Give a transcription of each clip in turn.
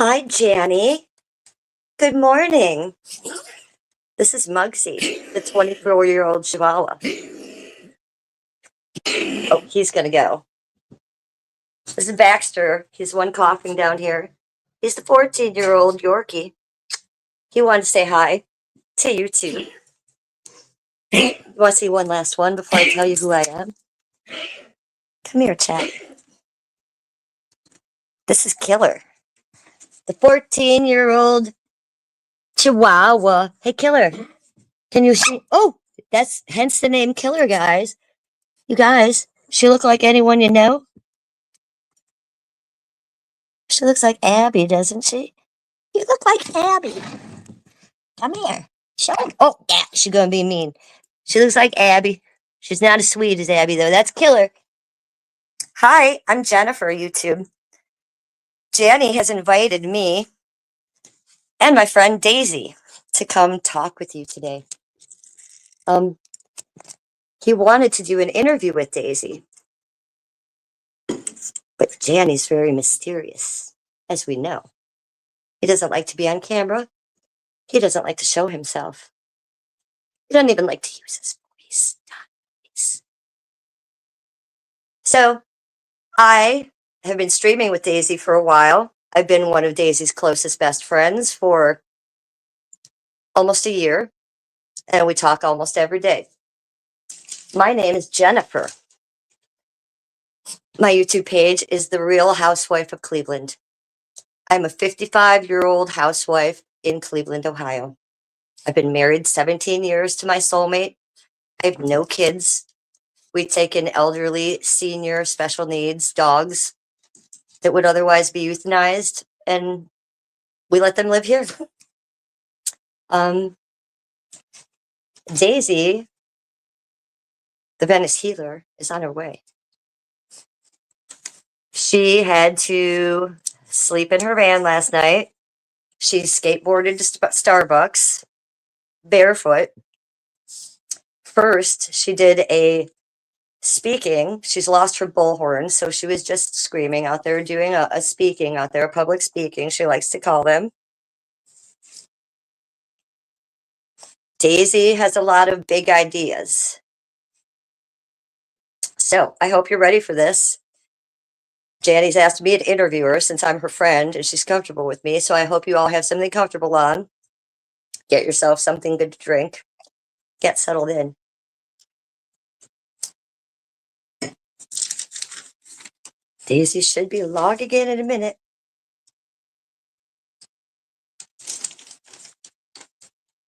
Hi, Janny. Good morning. This is Muggsy, the 24-year-old Chihuahua. Oh, he's going to go. This is Baxter. He's one coughing down here. He's the 14-year-old Yorkie. He wanted to say hi to you, too. You want to see one last one before I tell you who I am? Come here, chat. This is Killer, the 14-year-old Chihuahua. Hey, Killer. Can you see? Oh, that's hence the name Killer, guys. You guys, she look like anyone you know? She looks like Abby, doesn't she? You look like Abby. Come here. Show her. Oh, yeah, she's gonna be mean. She looks like Abby. She's not as sweet as Abby, though. That's Killer. Hi, I'm Jennifer, YouTube. Janny has invited me and my friend Daisy to come talk with you today. He wanted to do an interview with Daisy, but Janny's very mysterious, as we know. He doesn't like to be on camera. He doesn't like to show himself. He doesn't even like to use his voice. So I have been streaming with Daisy for a while. I've been one of Daisy's closest best friends for almost a year, and we talk almost every day. My name is Jennifer. My YouTube page is The Real Housewife of Cleveland. I'm a 55-year-old housewife in Cleveland, Ohio. I've been married 17 years to my soulmate. I have no kids. We take in elderly, senior, special needs dogs that would otherwise be euthanized, and we let them live here. Daisy, the Venice healer, is on her way. She had to sleep in her van last night. She skateboarded to Starbucks barefoot. First, she did a speaking. She's lost her bullhorn, so she was just screaming out there, doing a speaking out there, a public speaking, she likes to call them. Daisy has a lot of big ideas. So I hope you're ready for this. Janny's asked me to interview her since I'm her friend and she's comfortable with me. So I hope you all have something comfortable on. Get yourself something good to drink. Get settled in. Daisy should be logging in a minute.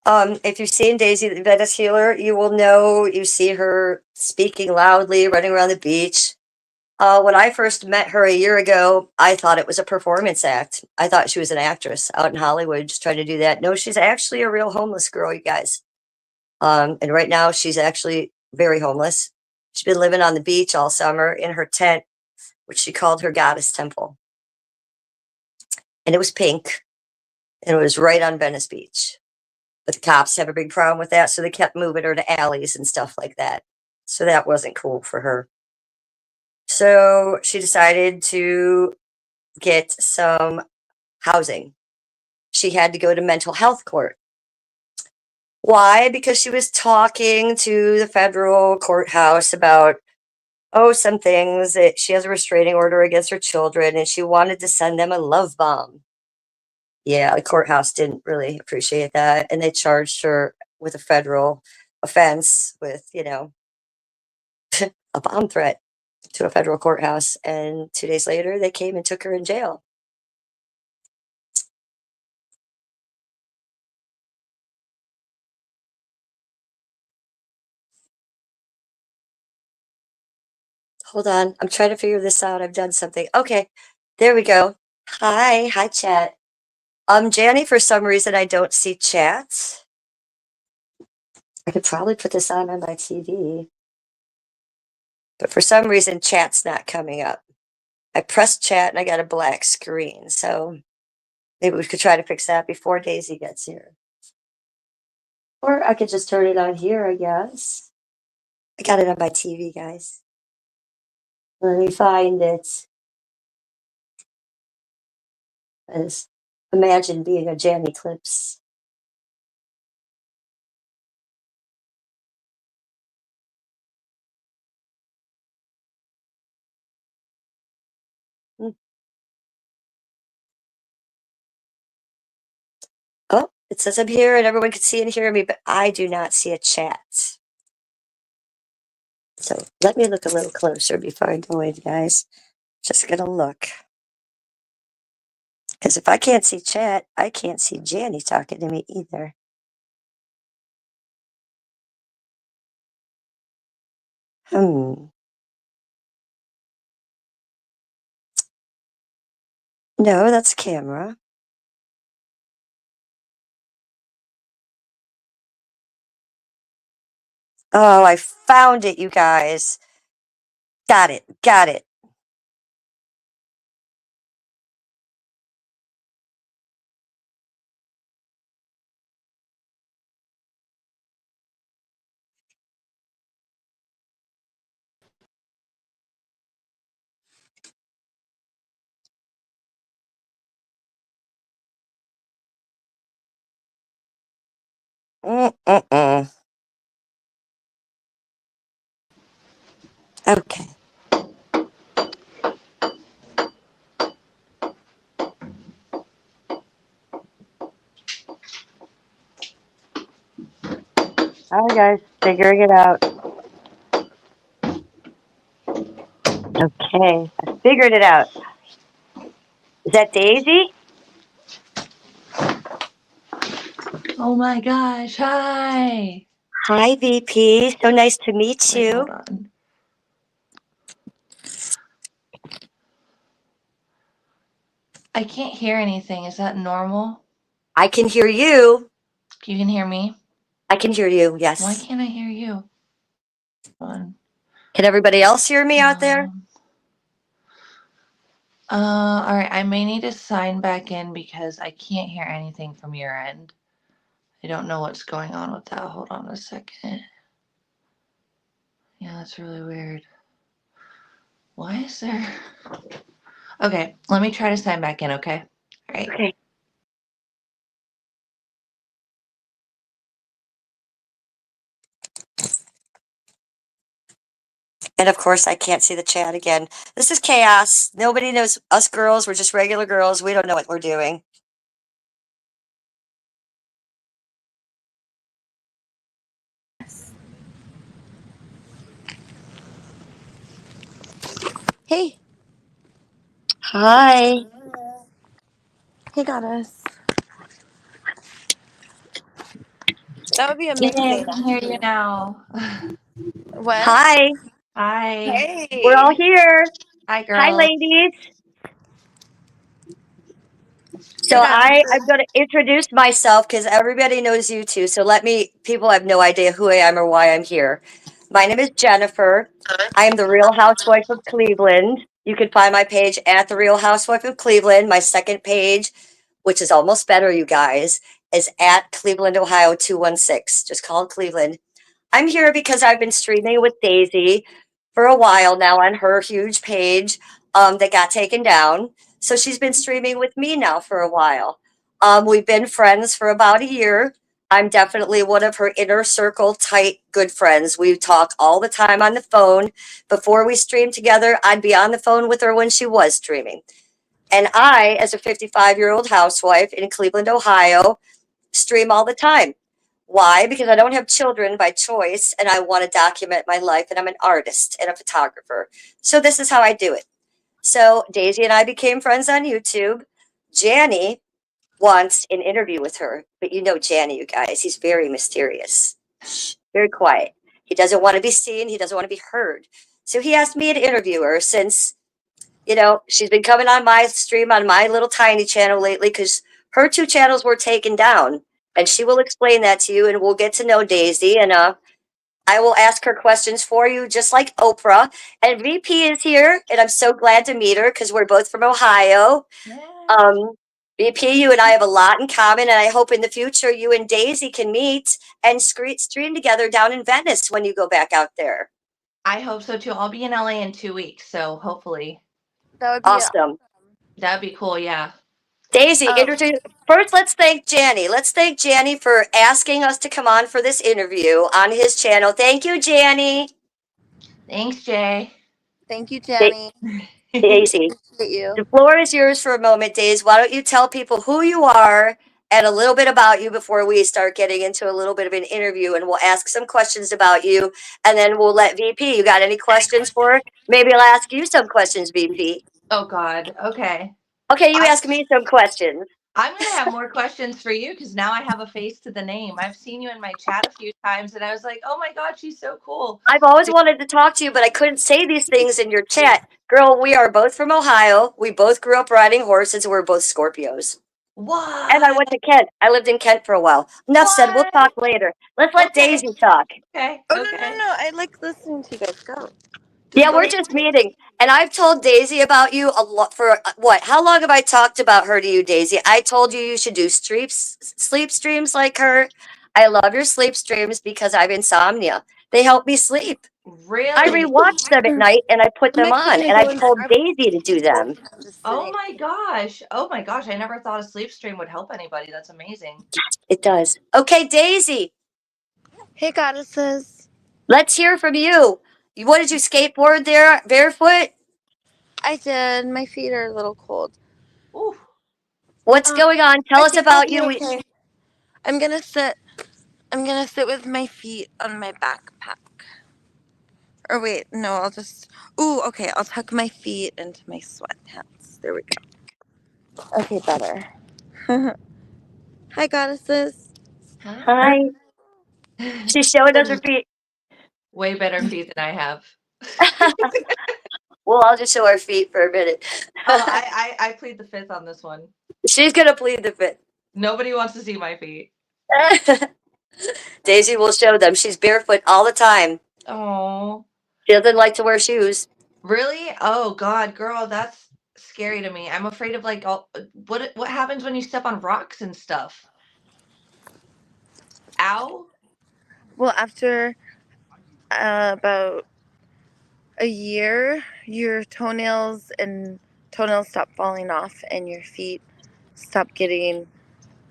If you've seen Daisy the Venice Healer, you will know you see her speaking loudly, running around the beach. When I first met her a year ago, I thought it was a performance act. I thought she was an actress out in Hollywood just trying to do that. No, she's actually a real homeless girl, you guys. And right now she's actually very homeless. She's been living on the beach all summer in her tent, which she called her goddess temple. And it was pink, and it was right on Venice Beach. But the cops have a big problem with that, so they kept moving her to alleys and stuff like that. So that wasn't cool for her. So she decided to get some housing. She had to go to mental health court. Why? Because she was talking to the federal courthouse about, some things that she has a restraining order against her children, and she wanted to send them a love bomb. Yeah, the courthouse didn't really appreciate that, and they charged her with a federal offense with, a bomb threat to a federal courthouse. And 2 days later, they came and took her in jail. Hold on, I'm trying to figure this out. I've done something. Okay, there we go. Hi, chat. Janny, for some reason, I don't see chats. I could probably put this on my TV. But for some reason, chat's not coming up. I pressed chat and I got a black screen. So maybe we could try to fix that before Daisy gets here. Or I could just turn it on here, I guess. I got it on my TV, guys. Let me find it. Imagine being a Jan Eclipse. Mm. Oh, it says I'm here and everyone can see and hear me, but I do not see a chat. So let me look a little closer before I go in, guys. Just gonna look. Because if I can't see chat, I can't see Janny talking to me either. Hmm. No, that's camera. Oh, I found it, you guys. Got it. Got it. Mm-mm-mm. Okay. All right, guys. Figuring it out. Okay. I figured it out. Is that Daisy? Oh my gosh, hi. Hi, VP. So nice to meet Wait, you. hold on. I can't hear anything. Is that normal? I can hear you. You can hear me? I can hear you. Why Yes. can't I hear you? Hold on. Can everybody else hear me out there? All right. I may need to sign back in because I can't hear anything from your end. I don't know what's going on with that. Hold on a second. Yeah, that's really weird. Why is there? Okay, let me try to sign back in, okay? All right. Okay. And of course, I can't see the chat again. This is chaos. Nobody knows us girls. We're just regular girls. We don't know what we're doing. Hey, Hi. hey, goddess. That would be a Yay, mixed I date, can hear you actually. now. What? Hi. Hi. We're all Hey. here. Hi, Hi, girls. ladies. Hey, So I'm goddesses. going to introduce myself because everybody knows you too. So people have no idea who I am or why I'm here. My name is Jennifer. I am the Real Housewife of Cleveland. You can find my page at the Real Housewife of Cleveland. My second page, which is almost better, you guys, is at Cleveland, Ohio 216. Just call it Cleveland. I'm here because I've been streaming with Daisy for a while now on her huge page that got taken down. So she's been streaming with me now for a while. We've been friends for about a year. I'm definitely one of her inner circle tight good friends. We talk all the time on the phone. Before we stream together, I'd be on the phone with her when she was streaming. And I, as a 55-year-old housewife in Cleveland, Ohio, stream all the time. Why? Because I don't have children by choice and I want to document my life and I'm an artist and a photographer. So this is how I do it. So Daisy and I became friends on YouTube. Janny wants an interview with her, but you know Janny, you guys, he's very mysterious. Shh, very quiet. He doesn't want to be seen, he doesn't want to be heard. So he asked me to interview her since, she's been coming on my stream on my little tiny channel lately because her two channels were taken down. And she will explain that to you and we'll get to know Daisy and I will ask her questions for you, just like Oprah. And VP is here, and I'm so glad to meet her because we're both from Ohio. Yeah. VP, you and I have a lot in common, and I hope in the future you and Daisy can meet and stream together down in Venice when you go back out there. I hope so too. I'll be in LA in 2 weeks, so hopefully That would be Awesome. that'd be cool. Yeah. Daisy, Oh, introduce. First, let's thank Janny. Let's thank Janny for asking us to come on for this interview on his channel. Thank you, Janny. Thanks, Jay. thank you, Jenny. Daisy, Appreciate you. the floor is yours for a moment, Daisy. Why don't you tell people who you are and a little bit about you before we start getting into a little bit of an interview, and we'll ask some questions about you, and then we'll let VP. You got any questions for her? Maybe I'll ask you some questions, VP. Oh God. Okay. Okay, you I- ask me some questions. I'm gonna have more questions for you because now I have a face to the name. I've seen you in my chat a few times, and I was like, "Oh my God, she's so cool." I've always wanted to talk to you, but I couldn't say these things in your chat. Girl, we are both from Ohio. We both grew up riding horses. We're both Scorpios. And I What? went to Kent. I lived in Kent for a while. Enough said. We'll What? talk later. Let's let Okay. Daisy talk. Okay. Oh, Okay. no. I like listening to you guys. Go. Yeah, go we're ahead. just meeting. And I've told Daisy about you a lot for what? How long have I talked about her to you, Daisy? I told you you should do sleep streams like her. I love your sleep streams because I have insomnia. They help me sleep. I Really? rewatch them at night and I put I'm them actually on. gonna And go I've in told Starbucks. Daisy to do them. I'm just Oh sitting. my gosh. Oh my gosh. I never thought a sleep stream would help anybody. That's amazing. It does. Okay, Daisy, Hey, goddesses. let's hear from you. What did you skateboard there barefoot? I did. My feet are a little cold. Ooh. What's going on? Tell I us think I'll about be you. okay. I'm gonna sit. I'm gonna sit with my feet on my backpack. Or wait, no, I'll just. Ooh, okay. I'll tuck my feet into my sweatpants. There we go. Okay, better. Hi, goddesses. Hi. She's showing us her feet. Way better feet than I have. Well, I'll just show our feet for a minute. Oh, I plead the fifth on this one. She's gonna plead the fifth. Nobody wants to see my feet. Daisy will show them. She's barefoot all the time. Oh. She doesn't like to wear shoes. Really? Oh God, girl, that's scary to me. I'm afraid of like all what happens when you step on rocks and stuff? Ow? Well, after about a year, your toenails stop falling off, and your feet stop getting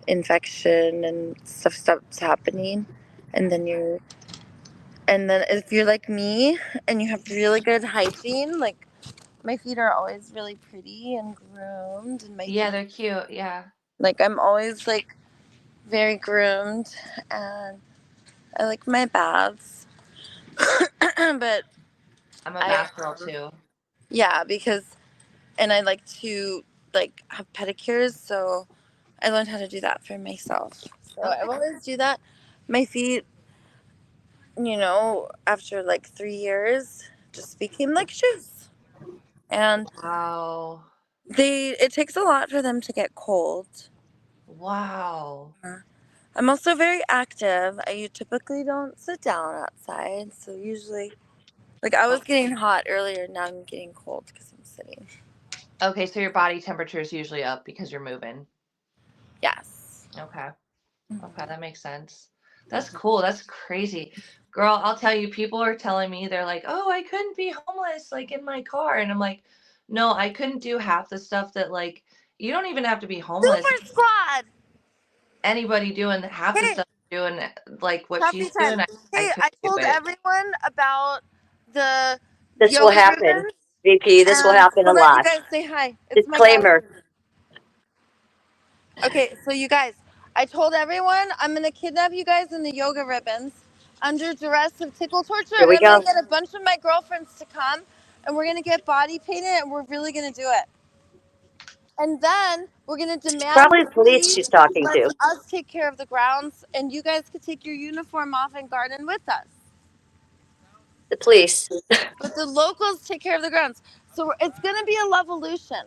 infection, and stuff stops happening. And then if you're like me and you have really good hygiene, like my feet are always really pretty and groomed, and Yeah, they're cute. Yeah. like I'm always like very groomed, and I like my baths. But I'm a bath girl too. yeah, and I like to like have pedicures, so I learned how to do that for myself. So I Okay. always do that. My feet, after like 3 years, just became like shoes, and Wow. it takes a lot for them to get cold. Wow. I'm also very active. I typically don't sit down outside, so usually, like I was getting hot earlier, now I'm getting cold because I'm sitting. Okay, so your body temperature is usually up because you're moving. Yes. Okay. Okay, that makes sense. That's cool. That's crazy. Girl, I'll tell you, people are telling me they're like, "Oh, I couldn't be homeless like in my car." And I'm like, "No, I couldn't do half the stuff that like you don't even have to be homeless. Super Squad. Anybody doing half the Hey, stuff doing like what coffee she's doing, time. I Hey, couldn't I do told it." everyone about the This will yoga happen. ribbons. VP, this will happen a Hold on, you lot. guys say hi. It's my goddess. Disclaimer. Okay, so you guys, I told everyone I'm gonna kidnap you guys in the yoga ribbons under duress of tickle torture, Here and we I'm gonna go. get a bunch of my girlfriends to come, and we're gonna get body painted, and we're really gonna do it. And then we're gonna demand Probably the the police city she's talking lets to. us take care of the grounds, and you guys could take your uniform off and garden with us. The police. But the locals take care of the grounds. So it's going to be a love-olution.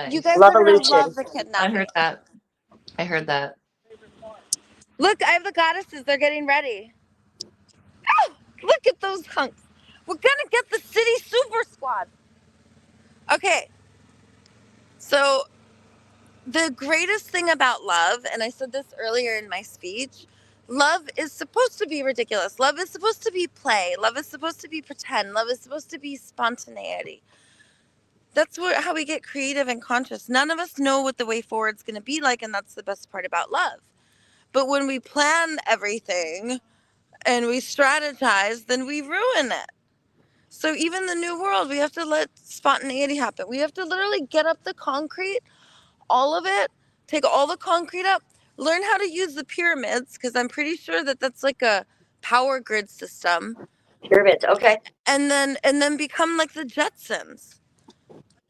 You guys Nice. are going to love Revolution. the I kidnapping. heard that. I heard that. Look, I have the goddesses. They're getting ready. Oh, look at those hunks. We're going to get the city super squad. Okay. So the greatest thing about love, and I said this earlier in my speech, love is supposed to be ridiculous. Love is supposed to be play. Love is supposed to be pretend. Love is supposed to be spontaneity. That's how we get creative and conscious. None of us know what the way forward's going to be like, and that's the best part about love. But when we plan everything and we strategize, then we ruin it. So even the new world, we have to let spontaneity happen. We have to literally get up the concrete, all of it, take all the concrete up, learn how to use the pyramids, because I'm pretty sure that that's like a power grid system, Pyramids. Okay. and then become like the Jetsons.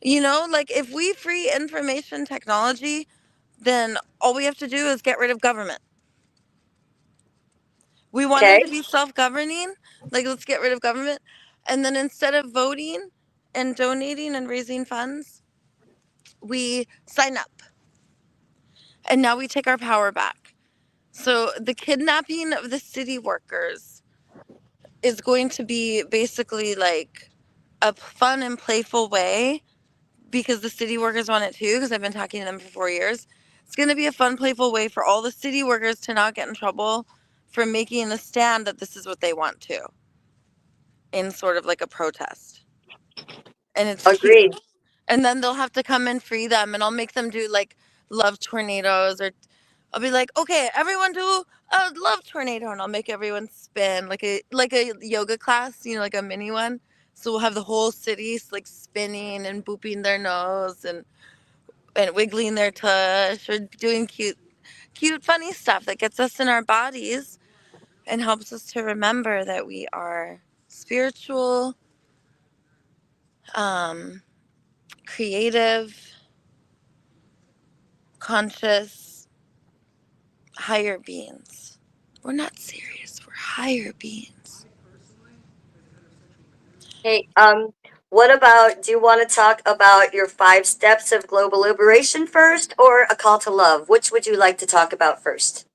You know, like if we free information technology, then all we have to do is get rid of government. We wanted Okay. to be self-governing, like let's get rid of government, and then instead of voting and donating and raising funds, we sign up, and now we take our power back. So the kidnapping of the city workers is going to be basically like a fun and playful way, because the city workers want it too, because I've been talking to them for 4 years. It's going to be a fun, playful way for all the city workers to not get in trouble for making a stand that this is what they want to, in sort of like a protest. And it's cute. Agreed. And then they'll have to come and free them, and I'll make them do like love tornadoes, or I'll be like, okay, everyone do a love tornado, and I'll make everyone spin like a yoga class, you know, like a mini one. So we'll have the whole city like spinning and booping their nose and wiggling their tush, or doing cute, funny stuff that gets us in our bodies and helps us to remember that we are spiritual, creative, conscious, higher beings. We're not serious. We're higher beings. Hey, what about, do you want to talk about your 5 steps of global liberation first, or a call to love? Which would you like to talk about first?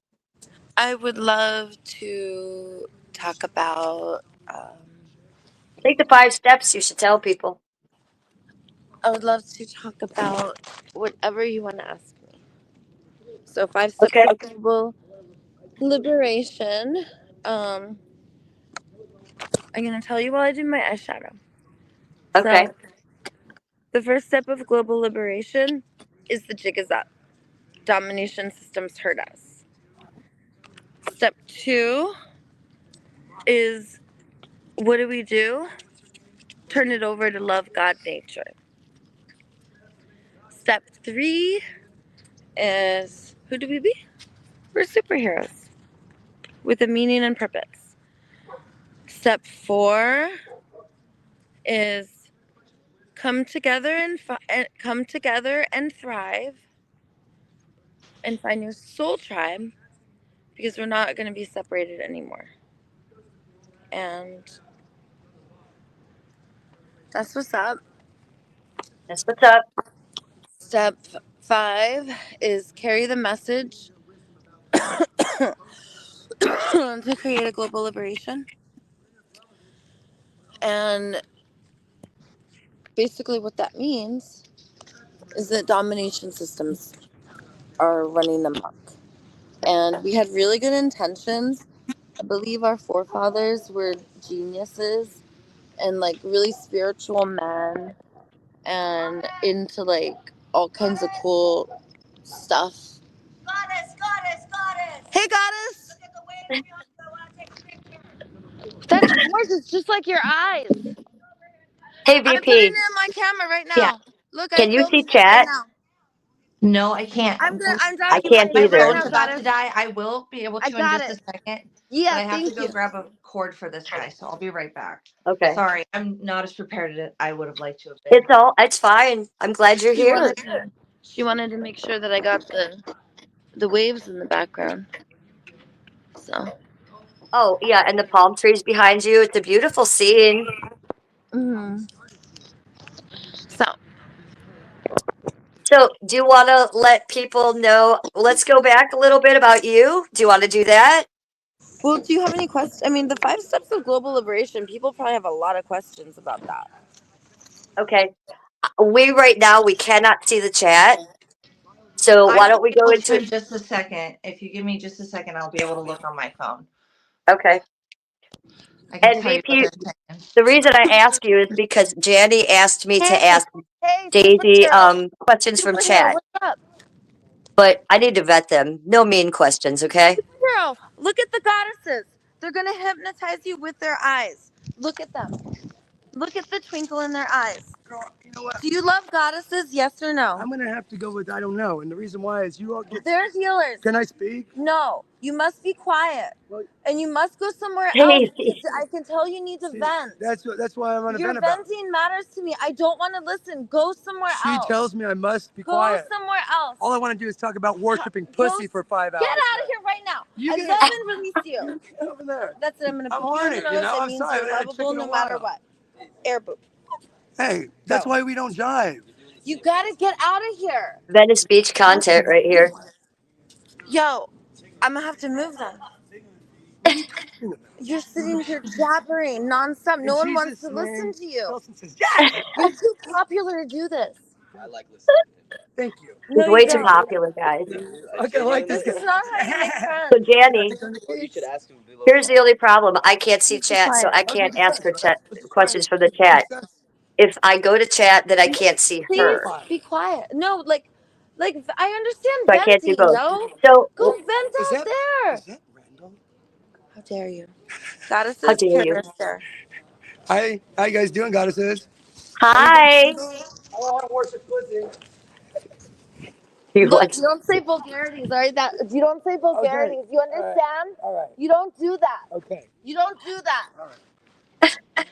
I would love to talk about. I think the 5 steps you should tell people. I would love to talk about whatever you want to ask me. So 5 steps Okay. of global liberation. I'm gonna tell you while I do my eyeshadow. Okay. So the first step of global liberation is the jig is up. Domination systems hurt us. Step 2 is, what do we do? Turn it over to love, God, nature. Step 3 is, who do we be? We're superheroes with a meaning and purpose. Step 4 is come together and thrive, and find your soul tribe, because we're not going to be separated anymore. And that's what's up. That's what's up. Step 5 is carry the message to create a global liberation. And basically, what that means is that domination systems are running amok. And we had really good intentions. I believe our forefathers were geniuses and like really spiritual men and into like all kinds of cool stuff. Goddess. Hey, goddess. Look at the wave. I want to take a picture. That's yours. It's just like your eyes. Hey, I'm putting it VP, in my camera right Yeah. now. Look, I'm can you see filming it right chat? now. No, I can't. I'm I can't documenting My it right either. phone's now, about to goddess. die. I will be able I to in got just it. a second, but Yeah, I have to thank go you. grab a cord for this guy, so I'll be right back. Okay. Sorry, I'm not as prepared as I would have liked to have been. It's fine. I'm glad you're She here. wanted to make sure that I got the waves in the background. So. Oh, yeah, and the palm trees behind you. It's a beautiful scene. Mhm. So. So, do you want to let people know? Let's go back a little bit about you. Do you want to do that? Well, do you have any questions? I mean, the 5 steps of global liberation, people probably have a lot of questions about that. Okay. We right now we cannot see the chat. So I why will don't we be go able to into in just a second. If you give me just a second, I'll be able to look on my phone. Okay. I can And tell you what VP, they're saying. the reason I ask you is because Janny asked me to Hey, ask. Hey, Daisy, superhero. questions from Superhero, chat, what's up? but I need to vet them. No mean questions, okay? Superhero, look at the goddesses. They're gonna hypnotize you with their eyes. Look at them. Look at the twinkle in their eyes. Girl, you know what? Do you love goddesses? Yes or no? I'm gonna have to go with I don't know, and the reason why is you all get. They're healers. Can I speak? No, you must be quiet, Well, and you must go somewhere else. Daisy, I can tell you need to see, vent. that's why I'm on a Your vent about. venting matters to me. I don't want to listen. Go somewhere She else. tells me I must be Go quiet. somewhere else. All I want to do is talk about worshiping Go pussy for 5 hours. Get out of here right now. You I get- love and release you. You get over there. That's it. I'm gonna I'm poke you in the learning, nose. you know? It I'm means sorry, you're man. lovable Chicken no a matter while. what. Air boop. Hey, that's Go. why we don't jive. You gotta get out of here. Venice Beach content right here. Yo, I'm gonna have to move them. What are you talking about? You're sitting here jabbering nonstop. No one wants to Jesus' listen name, to you. Nelson says yes. You're too popular to do this. I like listening. Thank you. He's No, you way too don't. popular, guys. Okay, I like this This guy. is not how you make So, friends. Danny, Or you should ask him below. here's the only problem. I can't see Just be chat, so quiet. I That was what can't you ask said, her right? chat What you questions said. from the What you chat. said. If I go to chat, then I can't see Please her. be quiet. No, like I understand So I can't do venting, both. yo. So, Go vent Is out that there. is that Randall? How dare you? how Goddesses dare can't you? understand. Hi, how you guys doing, goddesses? Hi. I want to worship pussy. He Look, wants, you don't say vulgarities, all right? That you don't say vulgarities. You understand? All right. You don't do that. Okay. You don't do that. All right.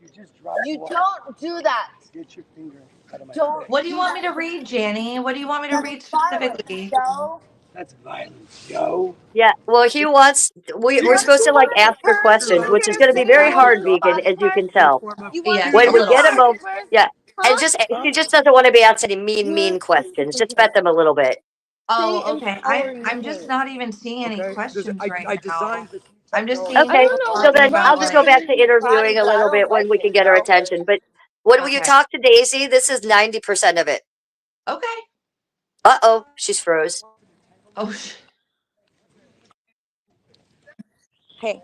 You just dropped You what? don't do that. Get your finger out of my Don't. face. What do you want me to read, Janny? What do you want me to read That's violent, specifically? yo. That's violence, yo. yeah, well, he wants, You we're want to supposed see to how like many ask her pervs questions, in which is here going to be sitting very on hard, women's vegan, body as you parts? can tell. You want Yes, to a When see we little get him, hard. strippers? yeah, and Huh? he just doesn't want to be asked any mean You're questions. Just vet them a little bit. Stay Oh, okay. empowering I'm just me. not even seeing any Okay. questions right I now. designed this I'm just technology. seeing I Okay, people don't know so what's talking then about I'll wrong just with go like, back to your body, interviewing a but I little don't bit when like we it, can get her yo. attention. But when you okay. talk to Daisy, this is 90% of it. Okay. Uh-oh, she's froze. Oh, Hey,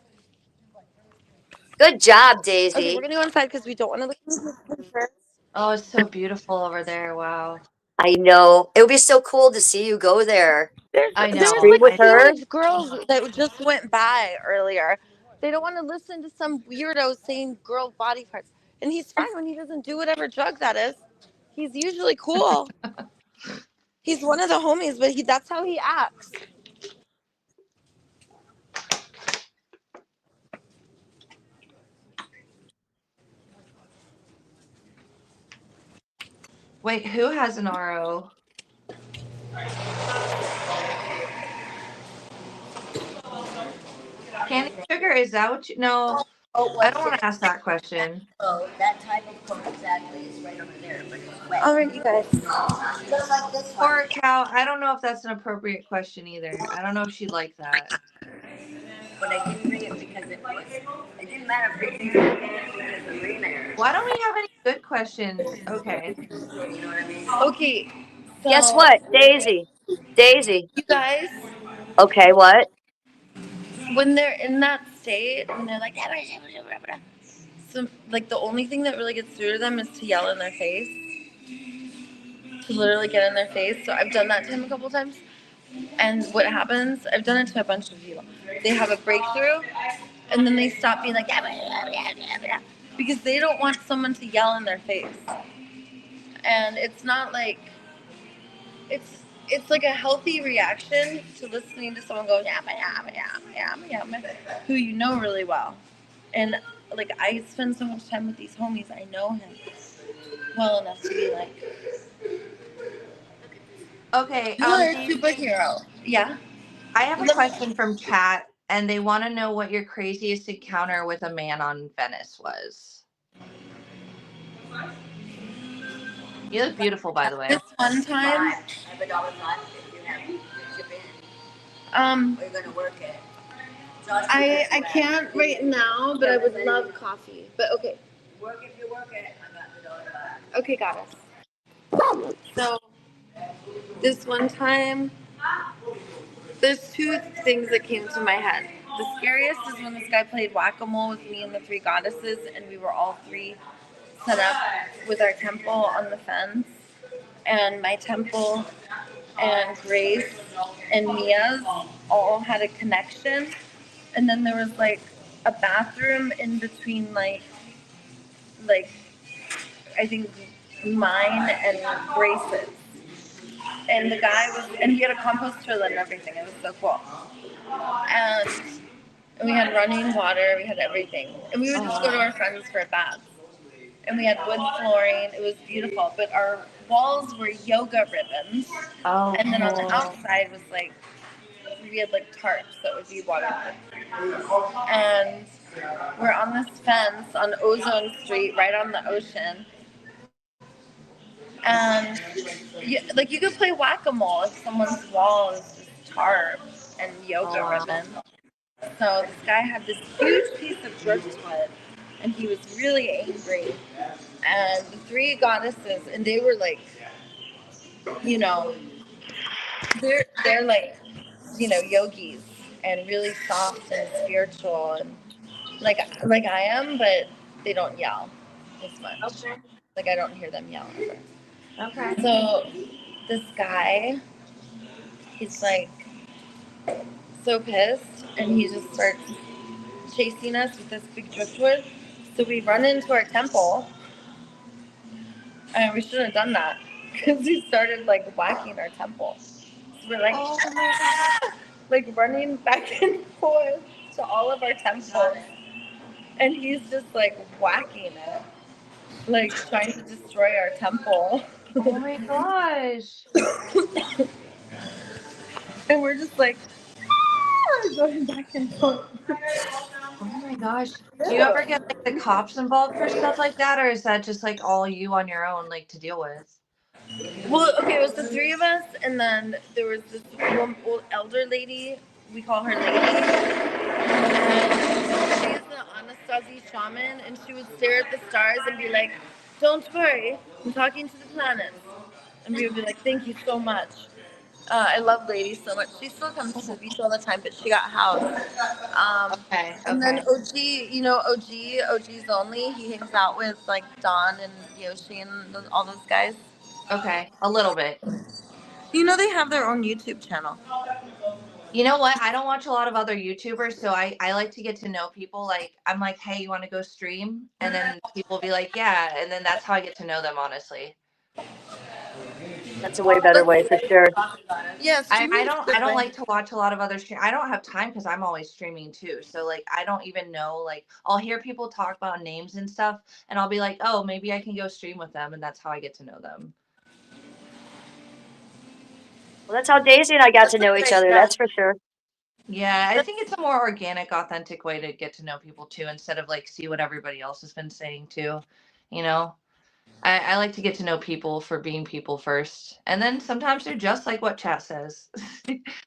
Good job, okay, we're Daisy. gonna go inside because we don't want to listen to his pictures. oh, it's so beautiful over there. Wow. I know. It would be so cool to see you go there. I There was know. Scream like with her. teenage girls that just went by earlier. They don't want to listen to some weirdo saying girl body parts. And he's fine when he doesn't do whatever drug that is. He's usually cool. He's one of the homies, but that's how he acts. Wait, who has an RO? Candy Sugar, is that what you? No, I don't want to ask that question. Oh, that type of coat exactly is right over there, but it's wet. All right, you guys. Just like this one. Poor cow. I don't know if that's an appropriate question either. I don't know if she'd like that. But I didn't bring it because it was, it didn't matter if it was because the remainder. Why don't we have any good questions? Okay. You know what I mean? Okay, Guess so what? Daisy. Daisy. you guys, Okay, what? when they're in that state and they're like, so, like the only thing that really gets through to them is to yell in their face, to literally get in their face. So I've done that to him a couple times. And what happens, I've done it to a bunch of people. They have a breakthrough and then they stop being like, because they don't want someone to yell in their face. And it's not like, it's like a healthy reaction to listening to someone go, who you know really well. And like, I spend so much time with these homies, I know him well enough to be like, Okay. you're a Daisy, superhero. Yeah? I have a question from chat, and they want to know what your craziest encounter with a man on Venice was. You look beautiful, by the way. This one time, $5 if you have to chip in, or you're gonna work it. So it's I the best way. can't right now, but I would love coffee. But okay. Work if you work it, I got the dollar back. Okay, got it. So, this one time, there's two things that came to my head. The scariest is when this guy played whack-a-mole with me and the three goddesses, and we were all three set up with our temple on the fence, and my temple and Grace and Mia's all had a connection, and then there was like a bathroom in between, like I think mine and Grace's. And the guy was, and we had a compost toilet and everything. It was so cool. And we had running water, we had everything. And we would just go to our friends for baths. And we had wood flooring. It was beautiful. But our walls were yoga ribbons. Oh, And then on the cool. outside was like, we had like tarps that would be waterproof. And we're on this fence on Ozone Street, right on the ocean. And you could play whack-a-mole if someone's wall is just tarp and yoga ribbon. So this guy had this huge piece of driftwood, and he was really angry. And the three goddesses, and they were like, you know, they're like, yogis and really soft and spiritual and like I am, but they don't yell as much. Okay. Like I don't hear them yell ever. Okay. So this guy, he's like so pissed, and he just starts chasing us with this big driftwood. So we run into our temple, and we shouldn't have done that because he started like whacking our temple. So we're like, Oh my God. like running back and forth to all of our temples, and he's just like whacking it, like trying to destroy our temple. Oh my gosh. And we're just like going back and forth. Oh my gosh. Do you ever get like the cops involved for stuff like that, or is that just like all you on your own, like to deal with? Well, okay, it was the three of us, and then there was this one old elder lady. We call her Lady. And she's the Anastasia shaman, and she would stare at the stars and be like, "Don't worry, I'm talking to the planets." And we would be like, "Thank you so much." I love Lady so much. She still comes to the beach all the time, but she got housed. Okay. And then Okay. OG, OG's only. He hangs out with like Don and Yoshi and all those guys. Okay. A little bit. They have their own YouTube channel. You know what? I don't watch a lot of other YouTubers, so I like to get to know people. Like, I'm like, hey, you want to go stream? And then people will be like, yeah. And then that's how I get to know them, honestly. That's a way better way for sure. Yeah, I don't like to watch a lot of other stream. I don't have time because I'm always streaming too. So like I don't even know, like I'll hear people talk about names and stuff, and I'll be like, oh, maybe I can go stream with them, and that's how I get to know them. Well, that's how Daisy and I got to know each other. That's for sure. Yeah, I think it's a more organic, authentic way to get to know people too, instead of like see what everybody else has been saying too. You know, I like to get to know people for being people first, and then sometimes they're just like what chat says.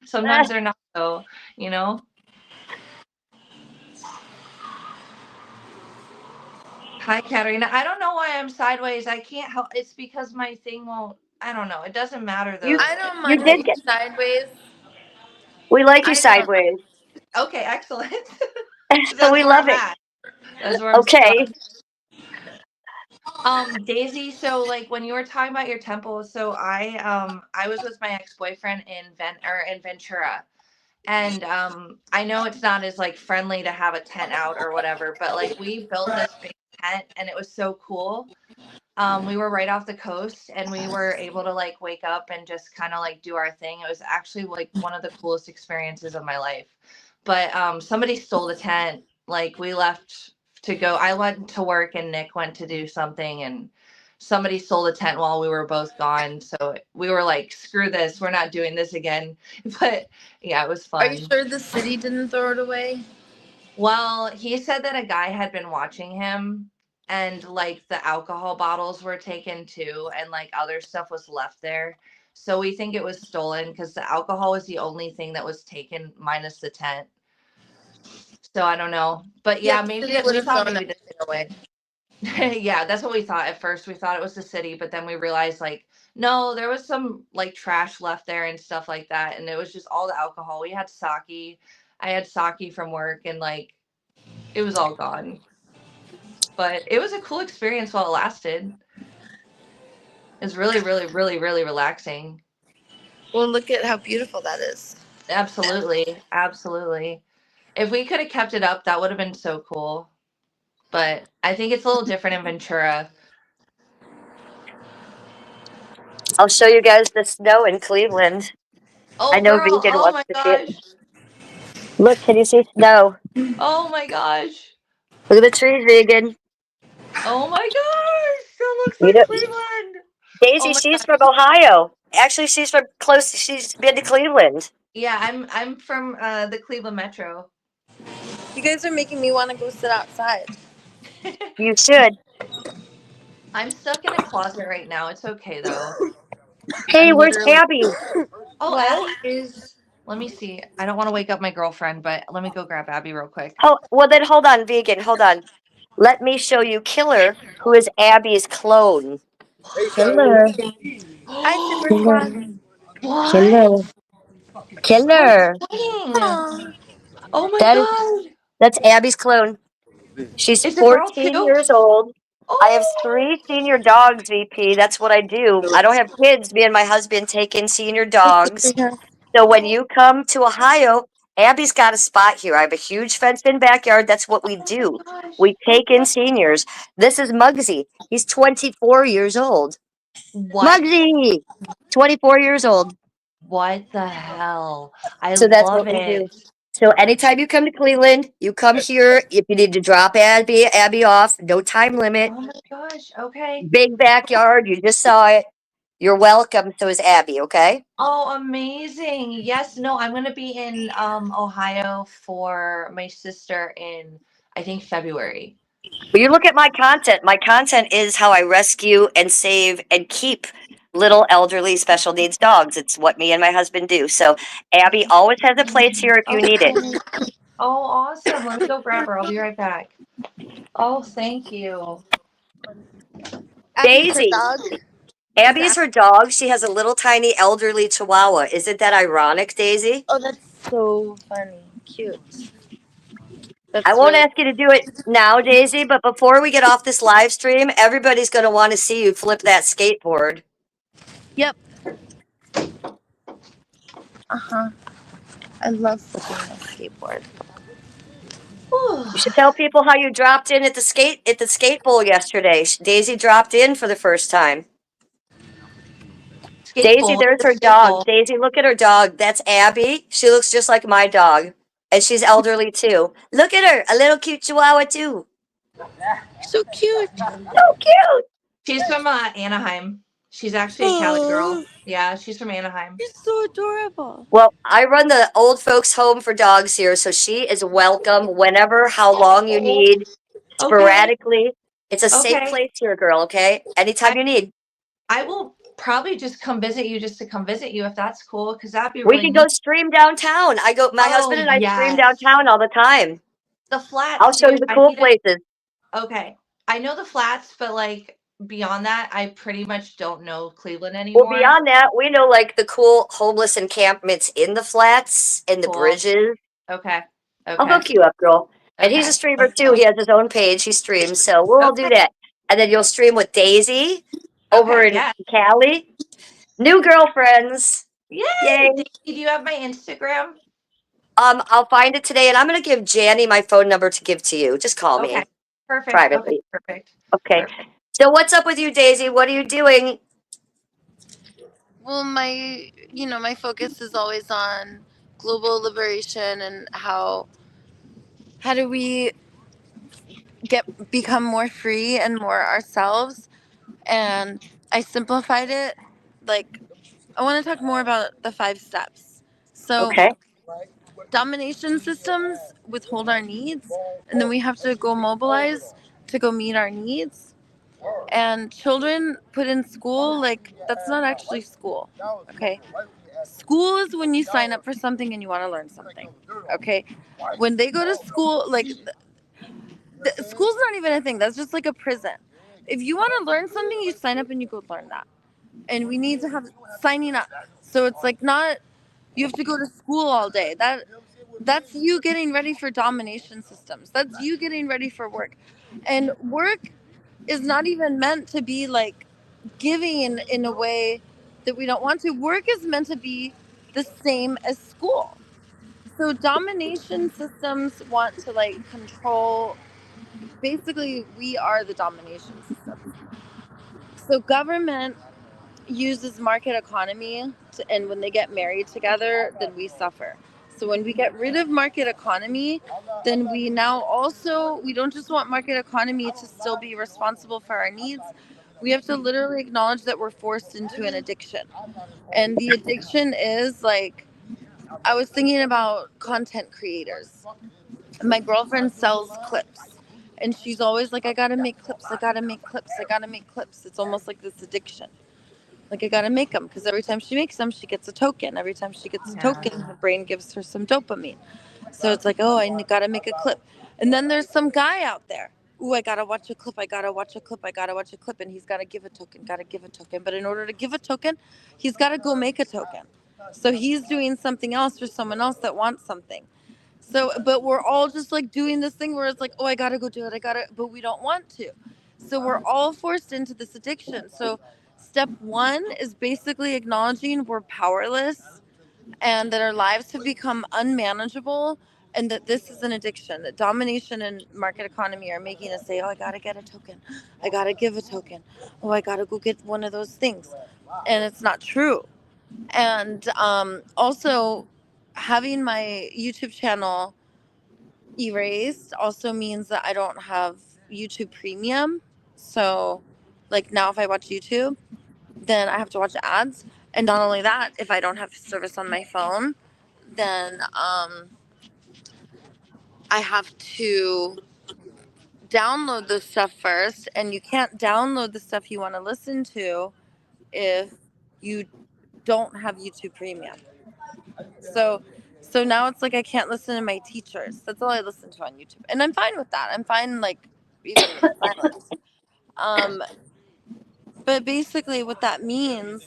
Sometimes they're not, though. You know. Hi, Katerina. I don't know why I'm sideways. I can't help. It's because my thing won't. I don't know. It doesn't matter You though. I don't you mind did being get. sideways. We like you I don't. sideways. Okay, excellent. That's We where love I'm it. at. That's where I'm Okay. stuck. Daisy. So like when you were talking about your temple, so I was with my ex-boyfriend in Ventura. And I know it's not as like friendly to have a tent out or whatever, but like we built this big tent and it was so cool. We were right off the coast and we were able to like wake up and just kind of like do our thing. It was actually like one of the coolest experiences of my life. But somebody stole the tent. Like we left to go. I went to work and Nick went to do something and somebody stole the tent while we were both gone. So we were like, screw this. We're not doing this again. But yeah, it was Are you fun. sure the city didn't throw it away? Well, he said that a guy had been watching him and like the alcohol bottles were taken too and like other stuff was left there. So we think it was stolen because the alcohol was the only thing that was taken minus the tent. So I don't know. But yeah, The maybe city would we have thought thrown maybe everything away. yeah, that's what we thought at first. We thought it was the city, but then we realized like no, there was some like trash left there and stuff like that and it was just all the alcohol. We had sake. I had sake from work and like it was all gone. But it was a cool experience while it lasted. It was really, really, really, really relaxing. Well, look at how beautiful that is. Absolutely. Absolutely. If we could have kept it up, that would have been so cool. But I think it's a little different in Ventura. I'll show you guys the snow in Cleveland. I Oh, know girl. Vegan Oh, wants my to see it. gosh. Look, can you see snow? Oh, my gosh. Look at the trees, Vegan. Oh, my gosh. That looks You like know, Cleveland. Oh, Daisy, my she's from gosh. Ohio. Actually, she's from close. She's been to Cleveland. Yeah, I'm from the Cleveland Metro. You guys are making me want to go sit outside. You should. I'm stuck in a closet right now. It's okay, though. Hey, I'm where's literally. Abby? Oh, What? Abby is. Let me see. I don't want to wake up my girlfriend, but let me go grab Abby real quick. Oh, well then hold on, Vegan. Hold on. Let me show you Killer, who is Abby's clone. Killer, Hi, Super Killer, Squad. Killer, What? No Killer. kidding. Aw. Oh my That is god. that's Abby's clone. She's It's a girl 14 too? years old. I have Oh. 3 senior dogs, VP. That's what I do. I don't have kids. Me and my husband take in senior dogs. So when Oh, you come to Ohio, Abby's got a spot here. I have a huge fenced-in backyard. That's what we oh do. my gosh. We take in seniors. This is Muggsy. He's 24 years old. What? Muggsy, 24 years old. What the hell? I So that's love what we do. it. So anytime you come to Cleveland, you come here. If you need to drop Abby off, no time limit. Oh my gosh. Okay. Big backyard. You just saw it. You're welcome. So is Abby. Okay. Oh, amazing. Yes, no, I'm gonna be in Ohio for my sister in I think February. But you look at my content. My content is how I rescue and save and keep little elderly special needs dogs. It's what me and my husband do. So Abby always has a place here if you need it. Okay. Oh, awesome. Let me go grab her. I'll be right back. Oh, thank you. Abby's her Daisy. dog. Abby's her dog. She has a little tiny elderly chihuahua. Isn't that ironic, Daisy? Oh, that's so funny. Cute. I That's won't really. ask you to do it now, Daisy, but before we get off this live stream, everybody's going to want to see you flip that skateboard. Yep. Uh-huh. I love flipping my skateboard. Whew. You should tell people how you dropped in at the skate bowl yesterday. Daisy dropped in for the first time. Skate Daisy, bowl. there's her Skate dog. bowl. Daisy, look at her dog. That's Abby. She looks just like my dog. And she's elderly too. Look at her. A little cute chihuahua too. So cute. So cute. She's from Anaheim. She's actually a Cali girl. Yeah, she's from Anaheim. You're so adorable. Well, I run the old folks home for dogs here, so she is welcome whenever, how long you need, Okay. sporadically. It's a safe Okay. place here, girl, okay? Anytime you need. I will probably just come visit you just to come visit you if that's cool, because that'd be We really can go neat. stream downtown. My husband Oh, and I stream yes. downtown all the time. The I'll flats, show you dude. the I cool need to. places. Okay. I know the flats, but like beyond that, I pretty much don't know Cleveland Well, anymore. beyond that, we know like the cool homeless encampments in the flats and the Cool. bridges. Okay. I'll Okay. hook you up, girl. And he's a Okay. streamer Let's too. go. He has his own page. He streams, so we'll all do Okay. that. And then you'll stream with Daisy over Okay. in Yeah. Cali. New girlfriends. Yay! Yay. Do you have my Instagram? I'll find it today, and I'm gonna give Janny my phone number to give to you. Just call Okay. me Perfect. Okay. privately. Perfect. Okay. Perfect. So what's up with you, Daisy? What are you doing? Well, my focus is always on global liberation and how do we become more free and more ourselves. And I simplified it. Like, I want to talk more about the 5 steps. So, Okay. domination systems withhold our needs, and then we have to go mobilize to go meet our needs. And children put in school, like, that's not actually school. Okay. School is when you sign up for something and you want to learn something. Okay. When they go to school, like, school's not even a thing. That's just like a prison. If you want to learn something, you sign up and you go learn that. And we need to have signing up. So it's like not you have to go to school all day. That's you getting ready for domination systems. That's you getting ready for work. And work is not even meant to be like giving in a way that we don't want to. Work is meant to be the same as school. So domination systems want to like control, basically we are the domination system. So government uses market economy and when they get married together, then we suffer. So when we get rid of market economy, then we now also, we don't just want market economy to still be responsible for our needs. We have to literally acknowledge that we're forced into an addiction. And the addiction is like, I was thinking about content creators. My girlfriend sells clips. And she's always like, I gotta make clips, I gotta make clips, I gotta make clips. It's almost like this addiction. Like I gotta make them because every time she makes them, she gets a token. Every time she gets a token, her brain gives her some dopamine. So it's like, oh, I gotta make a clip. And then there's some guy out there. Ooh, I gotta watch a clip. I gotta watch a clip. I gotta watch a clip. And he's gotta give a token. Gotta give a token. But in order to give a token, he's gotta go make a token. So he's doing something else for someone else that wants something. So, but we're all just like doing this thing where it's like, oh, I gotta go do it. I gotta, but we don't want to. So we're all forced into this addiction. So step one is basically acknowledging we're powerless and that our lives have become unmanageable and that this is an addiction, that domination and market economy are making us say, oh, I gotta get a token. I gotta give a token. Oh, I gotta go get one of those things. And it's not true. And also, having my YouTube channel erased also means that I don't have YouTube Premium. So, like now, if I watch YouTube, then I have to watch ads. And not only that, if I don't have service on my phone, then I have to download the stuff first. And you can't download the stuff you want to listen to if you don't have YouTube Premium. So now it's like I can't listen to my teachers. That's all I listen to on YouTube, and I'm fine with that. I'm fine, like even with silence. Um, but basically, what that means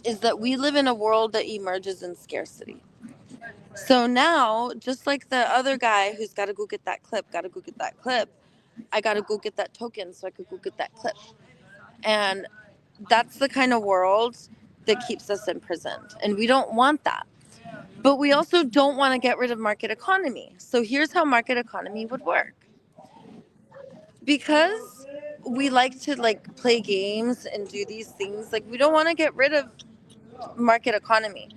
is that we live in a world that emerges in scarcity. So now, just like the other guy who's got to go get that clip, I got to go get that token so I could go get that clip, and that's the kind of world that keeps us imprisoned, and we don't want that. But we also don't want to get rid of market economy. So here's how market economy would work. Because we like to like play games and do these things, like we don't want to get rid of market economy.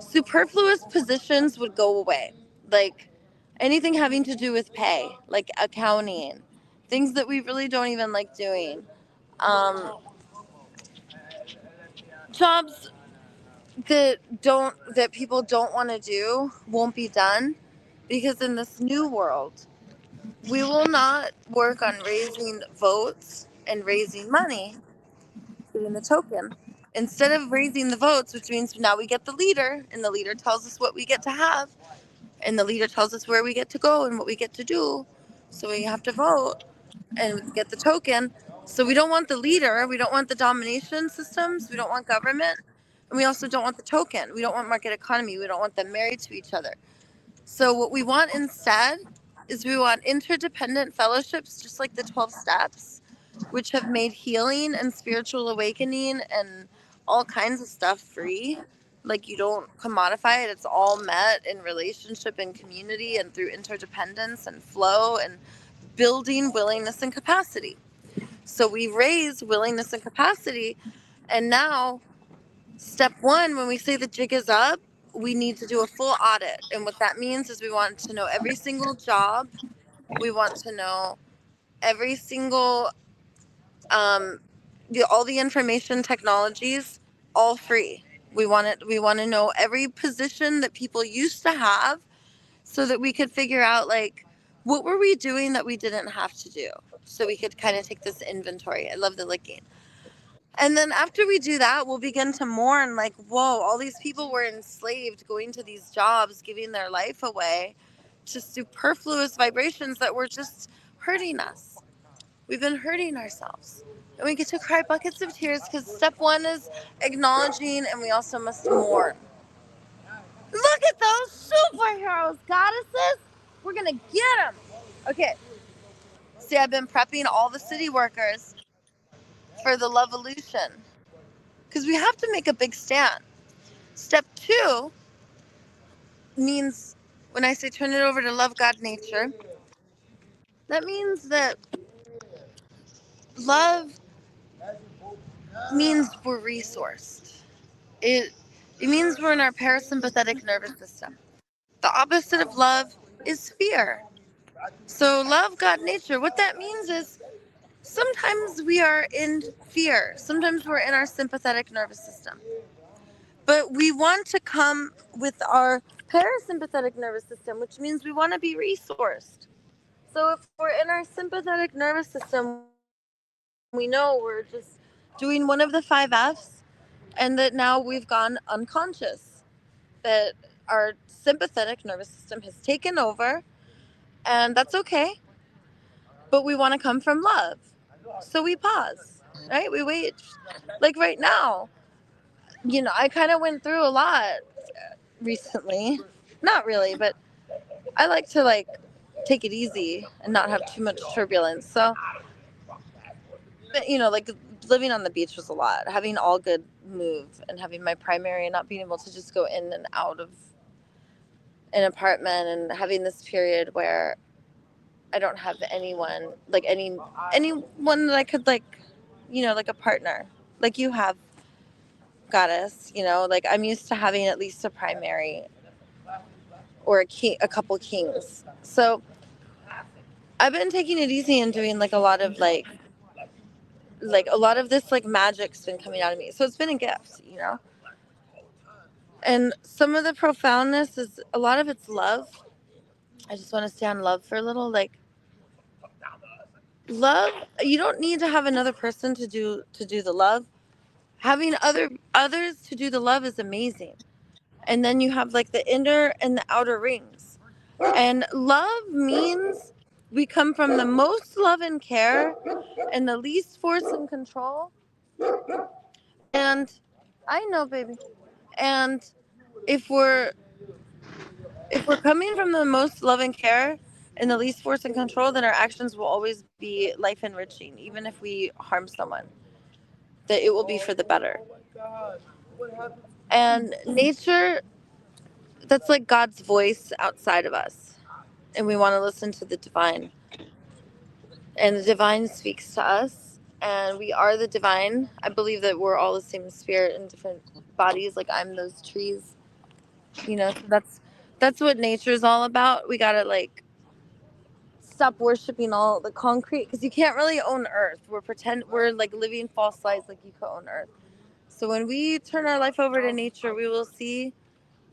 Superfluous positions would go away. Like anything having to do with pay, like accounting, things that we really don't even like doing. Jobs that people don't want to do won't be done because in this new world we will not work on raising votes and raising money getting the token instead of raising the votes, which means now we get the leader and the leader tells us what we get to have and the leader tells us where we get to go and what we get to do, so we have to vote and get the token. So we don't want the leader, we don't want the domination systems, we don't want government, and we also don't want the token. We don't want market economy. We don't want them married to each other. So what we want instead is we want interdependent fellowships, just like the 12 steps, which have made healing and spiritual awakening and all kinds of stuff free. Like you don't commodify it. It's all met in relationship and community and through interdependence and flow and building willingness and capacity. So we raise willingness and capacity. And now, step one, when we say the jig is up, we need to do a full audit. And what that means is we want to know every single job. We want to know every single, all the information technologies, all free. We want it. We want to know every position that people used to have so that we could figure out like, what were we doing that we didn't have to do? So we could kind of take this inventory. I love the licking. And then after we do that, we'll begin to mourn like, whoa, all these people were enslaved going to these jobs, giving their life away to superfluous vibrations that were just hurting us. We've been hurting ourselves. And we get to cry buckets of tears because step one is acknowledging, and we also must mourn. Look at those superheroes, goddesses. We're gonna get them. Okay. See, I've been prepping all the city workers for the Lovolution because we have to make a big stand. Step 2 means when I say turn it over to love God nature, that means that love means we're resourced. It it means we're in our parasympathetic nervous system. The opposite of love is fear. So love God nature. What that means is sometimes we are in fear. Sometimes we're in our sympathetic nervous system. But we want to come with our parasympathetic nervous system, which means we want to be resourced. So if we're in our sympathetic nervous system, we know we're just doing one of the 5 F's and that now we've gone unconscious, that our sympathetic nervous system has taken over, and that's okay. But we want to come from love. So we pause, right? We wait. Like right now, I kind of went through a lot recently. Not really, but I like to take it easy and not have too much turbulence. So, like living on the beach was a lot. Having all good move and having my primary and not being able to just go in and out of an apartment and having this period where I don't have anyone, like anyone that I could like a partner, like you have, goddess. Like I'm used to having at least a primary or a couple kings. So I've been taking it easy and doing like a lot of a lot of this magic's been coming out of me. So it's been a gift. And some of the profoundness is a lot of it's love. I just want to stay on love for a little. Like love, you don't need to have another person to do the love. Having others to do the love is amazing. And then you have like the inner and the outer rings. And love means we come from the most love and care and the least force and control. And I know, baby. And if we're coming from the most love and care and the least force and control, then our actions will always be life enriching, even if we harm someone. That it will be for the better. And nature, that's like God's voice outside of us. And we want to listen to the divine. And the divine speaks to us. And we are the divine. I believe that we're all the same spirit in different bodies. Like I'm those trees. So that's what nature is all about. We gotta stop worshiping all the concrete because you can't really own Earth. We're like living false lives like you could own Earth. So when we turn our life over to nature, we will see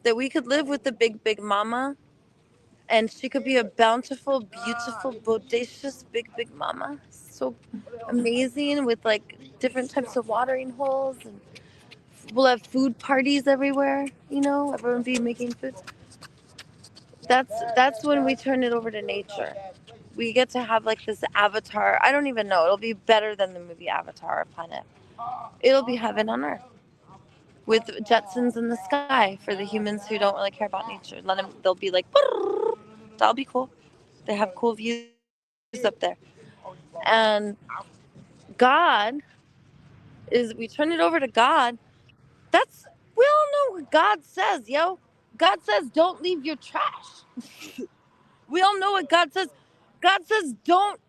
that we could live with the big mama, and she could be a bountiful, beautiful, bodacious big mama. So amazing with different types of watering holes, and we'll have food parties everywhere. Everyone be making food. That's when we turn it over to nature. We get to have this avatar. I don't even know. It'll be better than the movie Avatar Planet. It'll be heaven on earth with Jetsons in the sky for the humans who don't really care about nature. They'll be like, that'll be cool. They have cool views up there. And God we turn it over to God. We all know what God says, yo. God says, don't leave your trash. We all know what God says. God says, don't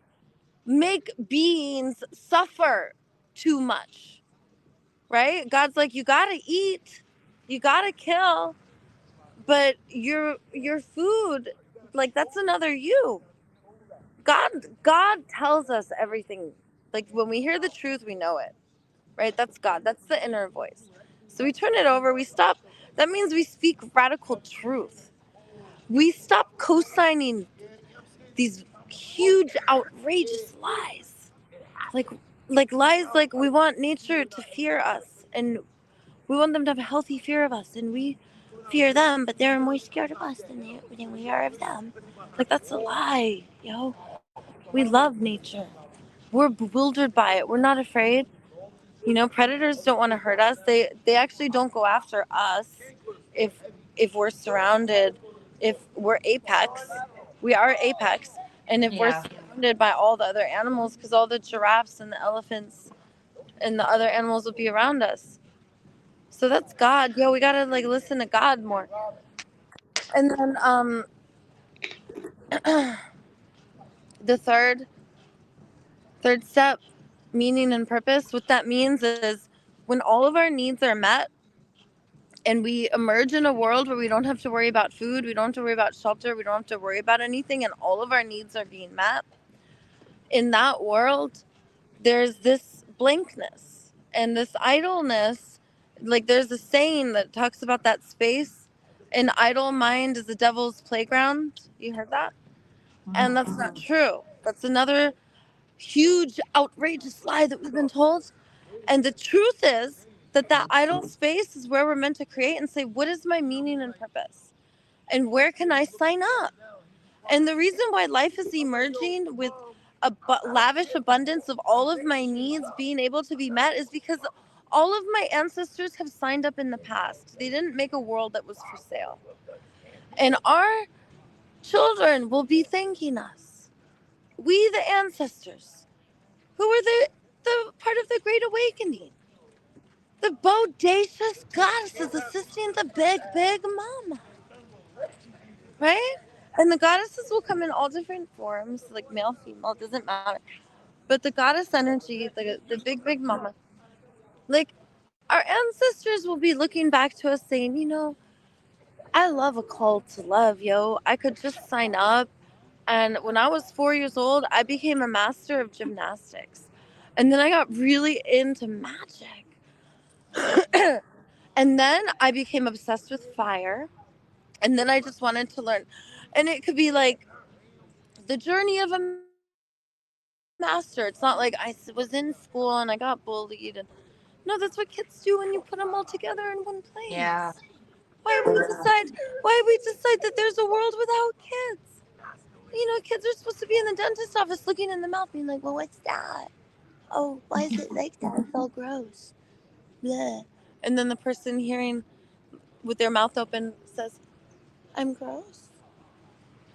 make beings suffer too much, right? God's like, you gotta eat, you gotta kill, but your food, that's another you. God tells us everything. Like when we hear the truth, we know it, right? That's God. That's the inner voice. So we turn it over. We stop. That means we speak radical truth. We stop co-signing these huge, outrageous lies. Like lies like we want nature to fear us and we want them to have a healthy fear of us and we fear them, but they're more scared of us than we are of them. That's a lie, yo. We love nature. We're bewildered by it. We're not afraid. Predators don't want to hurt us. They actually don't go after us if if we're surrounded, if we're apex, we are apex, and if we're Yeah. surrounded by all the other animals, because all the giraffes and the elephants and the other animals will be around us. So that's God. Yo, we gotta like listen to God more. And then the third step, meaning and purpose. What that means is when all of our needs are met and we emerge in a world where we don't have to worry about food, we don't have to worry about shelter, we don't have to worry about anything, and all of our needs are being met. In that world, there's this blankness and this idleness. Like there's a saying that talks about that space. An idle mind is the devil's playground. You heard that? And that's not true. That's another huge, outrageous lie that we've been told. And the truth is that that idle space is where we're meant to create and say, what is my meaning and purpose? And where can I sign up? And the reason why life is emerging with a lavish abundance of all of my needs being able to be met is because all of my ancestors have signed up in the past. They didn't make a world that was for sale. And our children will be thanking us. We, the ancestors, who were the part of the Great Awakening. The bodacious goddesses assisting the big mama. Right? And the goddesses will come in all different forms, like male, female, it doesn't matter. But the goddess energy, the big mama, like our ancestors will be looking back to us saying, I love a call to love, yo. I could just sign up. And when I was 4 years old, I became a master of gymnastics. And then I got really into magic. And then I became obsessed with fire. And then I just wanted to learn. And it could be like the journey of a master. It's not like I was in school and I got bullied. And no, that's what kids do when you put them all together in one place. Yeah. Why we decide that there's a world without kids? Kids are supposed to be in the dentist office looking in the mouth, being like, "Well, what's that? Oh, why is it like that? It's all gross." Bleh. And then the person hearing with their mouth open says, "I'm gross."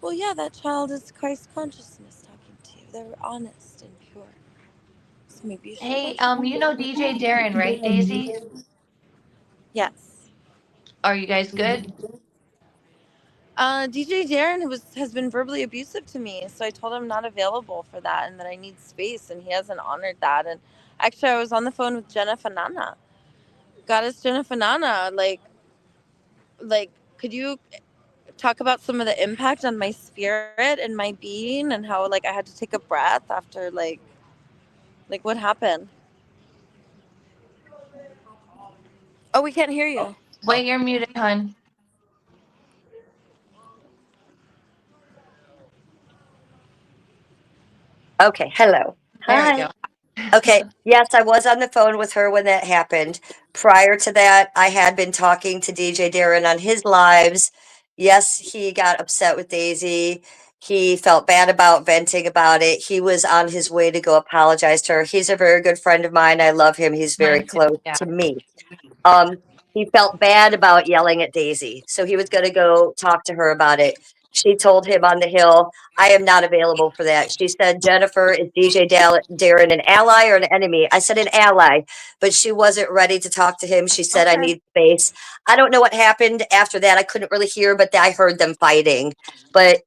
Well, yeah, that child is Christ consciousness talking to you. They're honest and pure. So maybe you should Hey, listen. you know DJ Darren, right, Daisy? Yes. Are you guys good? DJ Darren has been verbally abusive to me, so I told him I'm not available for that and that I need space, and he hasn't honored that. And actually, I was on the phone with Jenna Fanana, Goddess Jenna Fanana. Like, could you talk about some of the impact on my spirit and my being, and how like I had to take a breath after like what happened? Oh, we can't hear you. Wait, you're muted, hun. Okay, hello. There we Hi. go. Okay, yes, I was on the phone with her when that happened. Prior to that, I had been talking to DJ Darren on his lives. Yes, he got upset with Daisy. He felt bad about venting about it. He was on his way to go apologize to her. He's a very good friend of mine. I love him. He's very Mine too. close Yeah. to me. He felt bad about yelling at Daisy, so he was going to go talk to her about it. She told him on the hill, I am not available for that. She said, Jennifer, is DJ Darren an ally or an enemy? I said, an ally, but she wasn't ready to talk to him. She said, I Okay. need space. I don't know what happened after that. I couldn't really hear, but I heard them fighting. But,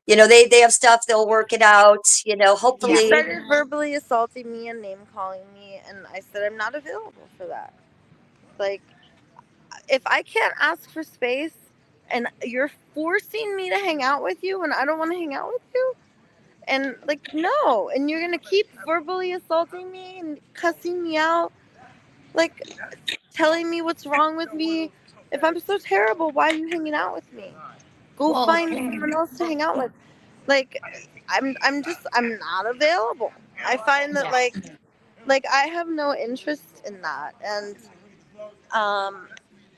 they have stuff, they'll work it out, He hopefully. started verbally assaulting me and name calling me, and I said I'm not available for that. Like, if I can't ask for space and you're forcing me to hang out with you when I don't want to hang out with you, and like, no, and you're gonna keep verbally assaulting me and cussing me out, like telling me what's wrong with me. If I'm so terrible, why are you hanging out with me? Go Well, find someone else to hang out with. Like, I'm not available. I find that yeah. like I have no interest in that, and um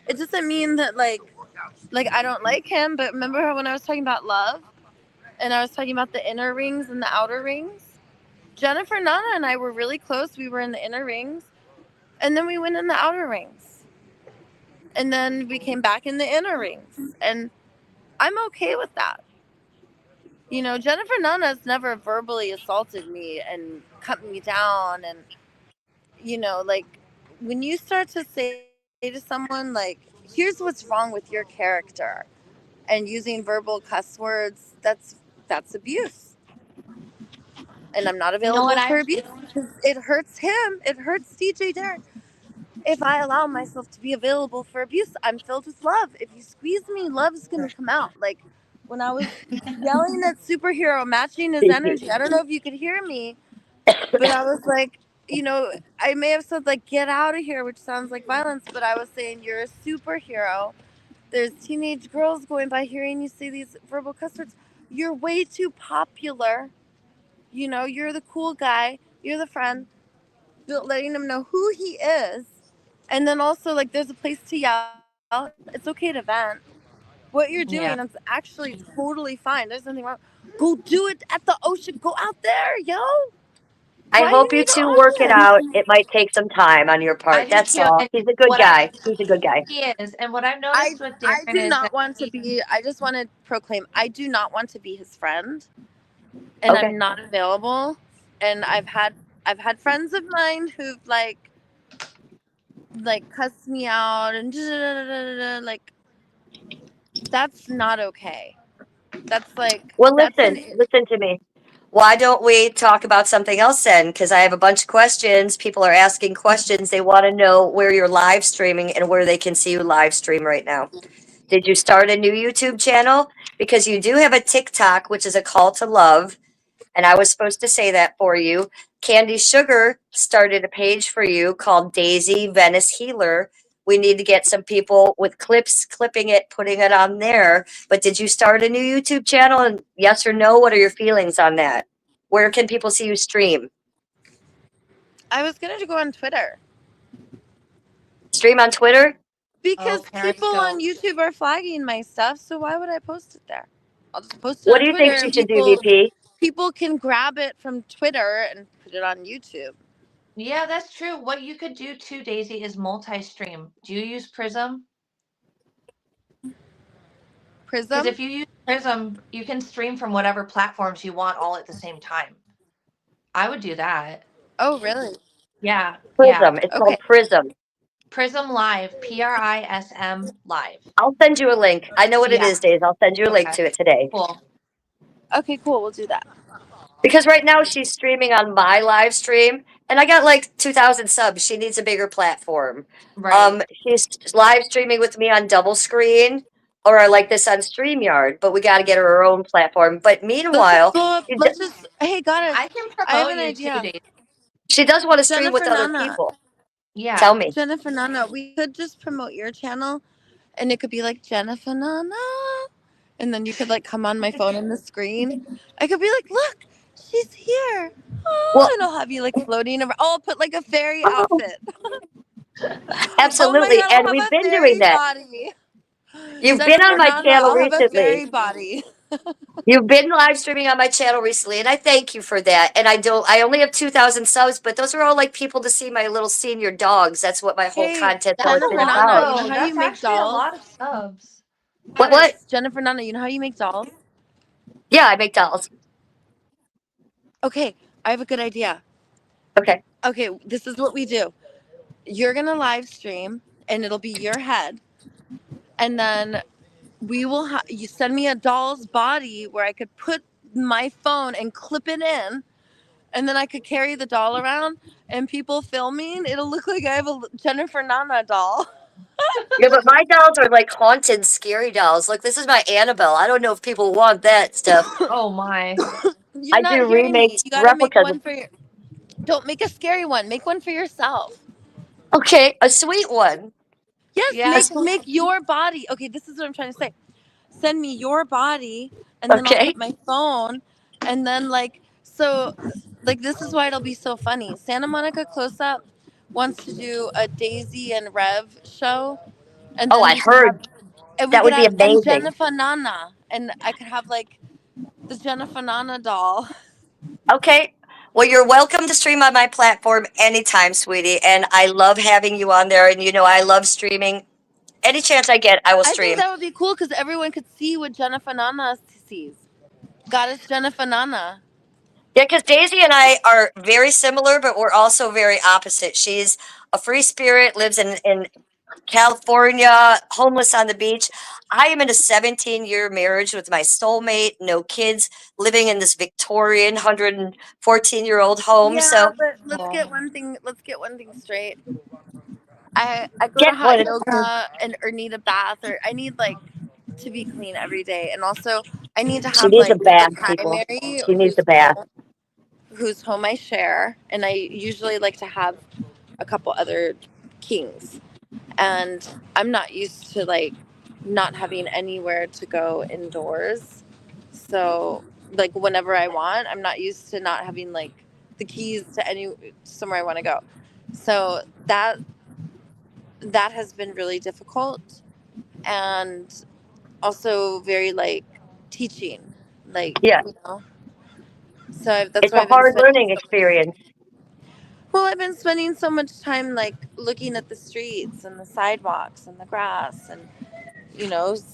it doesn't mean that like I don't like him. But remember how when I was talking about love and I was talking about the inner rings and the outer rings, Jennifer Nana and I were really close. We were in the inner rings and then we went in the outer rings. and then we came back in the inner rings, and I'm okay with that. You know, Jennifer Nana's never verbally assaulted me and cut me down, and you know, like when you start to say to someone like, here's what's wrong with your character, and using verbal cuss words, that's abuse. And I'm not You know what available for I've abuse because it hurts him. It hurts DJ Derek. If I allow myself to be available for abuse, I'm filled with love. If you squeeze me, love's gonna come out. Like when I was yelling at Superhero, matching his energy. I don't know if you could hear me, but I was like, you know, I may have said like "get out of here," which sounds like violence, but I was saying you're a superhero. There's teenage girls going by hearing you say these verbal cuss words. You're way too popular. You know, you're the cool guy. You're the friend. Letting them know who he is, and then also like there's a place to yell. It's okay to vent. What you're doing is yeah. actually totally fine. There's nothing wrong. Go do it at the ocean. Go out there, yo. I Why you hope you need the two work it ocean? out. It might take some time on your I part. do That's too. all. And He's a good what I guy. He's a good guy. he is, and what I've I noticed with I Darren do is that not want to he be. I just want to proclaim. I do not want to be his friend, and Okay. I'm not available. And I've had friends of mine who've like cussed me out and like that's not okay. That's like Well, that's an listen to me. Why don't we talk about something else then? Because I have a bunch of questions. People are asking questions. They want to know where you're live streaming and where they can see you live stream right now. Did you start a new YouTube channel? Because you do have a TikTok, which is a call to love. And I was supposed to say that for you. Candy Sugar started a page for you called Daisy Venice Healer. We need to get some people with clips, clipping it, putting it on there. But did you start a new YouTube channel? And yes or no? What are your feelings on that? Where can people see you stream? I was gonna go on Twitter Stream on Twitter? oh, because people on Periscope. YouTube are flagging my stuff, so why would I post it there? I'll just post it What on do you Twitter think she and should do, people VP? people can grab it from Twitter and put it on YouTube. Yeah, that's true. What you could do too, Daisy, is multi-stream. Do you use Prism? Because Prism? if you use Prism, you can stream from whatever platforms you want all at the same time. I would do that. Oh really? Yeah, yeah. Prism. It's called Okay. Prism. Prism Live, PRISM Live. I'll send you a link. I know what it Yeah. is, Days. I'll send you a link Okay. to it today. Cool. Okay, cool, we'll do that. Because right now she's streaming on my live stream, and I got like 2,000 subs. She needs a bigger platform. Right. She's live streaming with me on double screen, or I like this on StreamYard, but we got to get her her own platform. But Let's just meanwhile, blow up. Let's just. Hey, goddess, I can I have promote an you too, idea. Daisy. she does want to stream with Jennifer other Nana. people. Yeah. Tell me. Jennifer Nana. We could just promote your channel, and it could be like Jennifer Nana, and then you could like come on my phone in the screen. I could be like, look, she's here. Oh, Well, and I'll have you like floating around. Oh, I'll put like a fairy oh, outfit. Oh my absolutely. god, And I'll we've have a been doing fairy that. body. You've been on Jennifer my Nana, channel I'll have a recently. fairy body. You've been live streaming on my channel recently, and I thank you for that. And I only have 2,000 subs, but those are all like people to see my little senior dogs. That's what my whole Hey, content's always That's a been Jennifer lot Nana, about. you know though. how you That's make actually a dolls? lot of subs. What? Goddess, Jennifer Nana, you know how you make dolls? Yeah, I make dolls. Okay, I have a good idea. Okay. Okay, this is what we do. You're gonna live stream, and it'll be your head, and then we will. You send me a doll's body where I could put my phone and clip it in, and then I could carry the doll around, and people filming. It'll look like I have a Jennifer Nana doll. Yeah, but my dolls are like haunted, scary dolls. Look, this is my Annabelle. I don't know if people want that stuff. Oh my. You're I not do hearing me. remakes, You gotta make replicas. one for your. Don't make a scary one. Make one for yourself. Okay, a sweet one. Yes, Yeah. A make your body. Okay, this is what I'm trying to say. Send me your body, and then I'll okay. put my phone, and then like this is why it'll be so funny. Santa Monica Close Up wants to do a Daisy and Rev show, and Oh, then I heard that would be and amazing. Jennifer Nana, and I could have like the Jennifer Nana doll. Okay. Well, you're welcome to stream on my platform anytime, sweetie. And I love having you on there. And you know, I love streaming any chance I get, I will I think stream. that would be cool because everyone could see what Jennifer Nana sees. Goddess Jennifer Nana. Yeah, because Daisy and I are very similar, but we're also very opposite. She's a free spirit, lives in California, homeless on the beach. I am in a 17-year marriage with my soulmate, no kids, living in this Victorian 114-year-old home. Yeah, So but let's Well, get one thing. Let's get one thing straight. I go to get hot what yoga and or need a bath or I need like to be clean every day, and also I need to she have needs a like the bath, people. primary She needs a bath. whose home I share, and I usually like to have a couple other kings, and I'm not used to like not having anywhere to go indoors, so like whenever I want, I'm not used to not having like the keys to any somewhere I want to go, so that has been really difficult and also very like teaching, like Yeah, that's it's why a I've been hard spending learning experience. I've been spending so much time like looking at the streets and the sidewalks and the grass and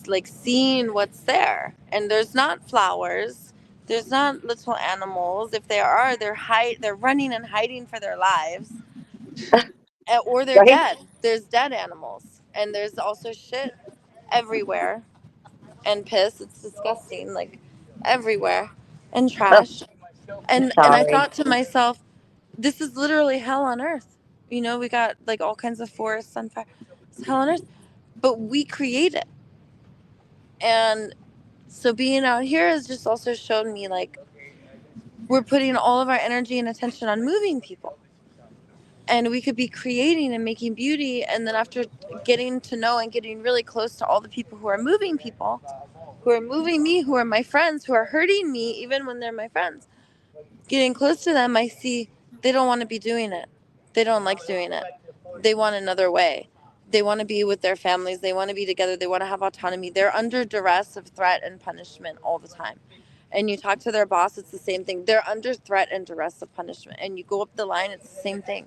like seeing what's there, and there's not flowers, there's not little animals. If there are, they're running and hiding for their lives, or they're Right? dead. There's dead animals, and there's also shit everywhere, and piss. It's disgusting, like everywhere, and Oh, trash. I'm And I sorry. thought to myself, this is literally hell on earth. We got like all kinds of forests on fire. It's hell on earth, but we create it. And so being out here has just also shown me like we're putting all of our energy and attention on moving people, and we could be creating and making beauty, and then after getting to know and getting really close to all the people who are moving people, who are moving me, who are my friends, who are hurting me even when they're my friends, getting close to them, I see they don't want to be doing it. They don't like doing it. They want another way. They want to be with their families. They want to be together. They want to have autonomy. They're under duress of threat and punishment all the time. And you talk to their boss, it's the same thing. They're under threat and duress of punishment. And you go up the line, it's the same thing.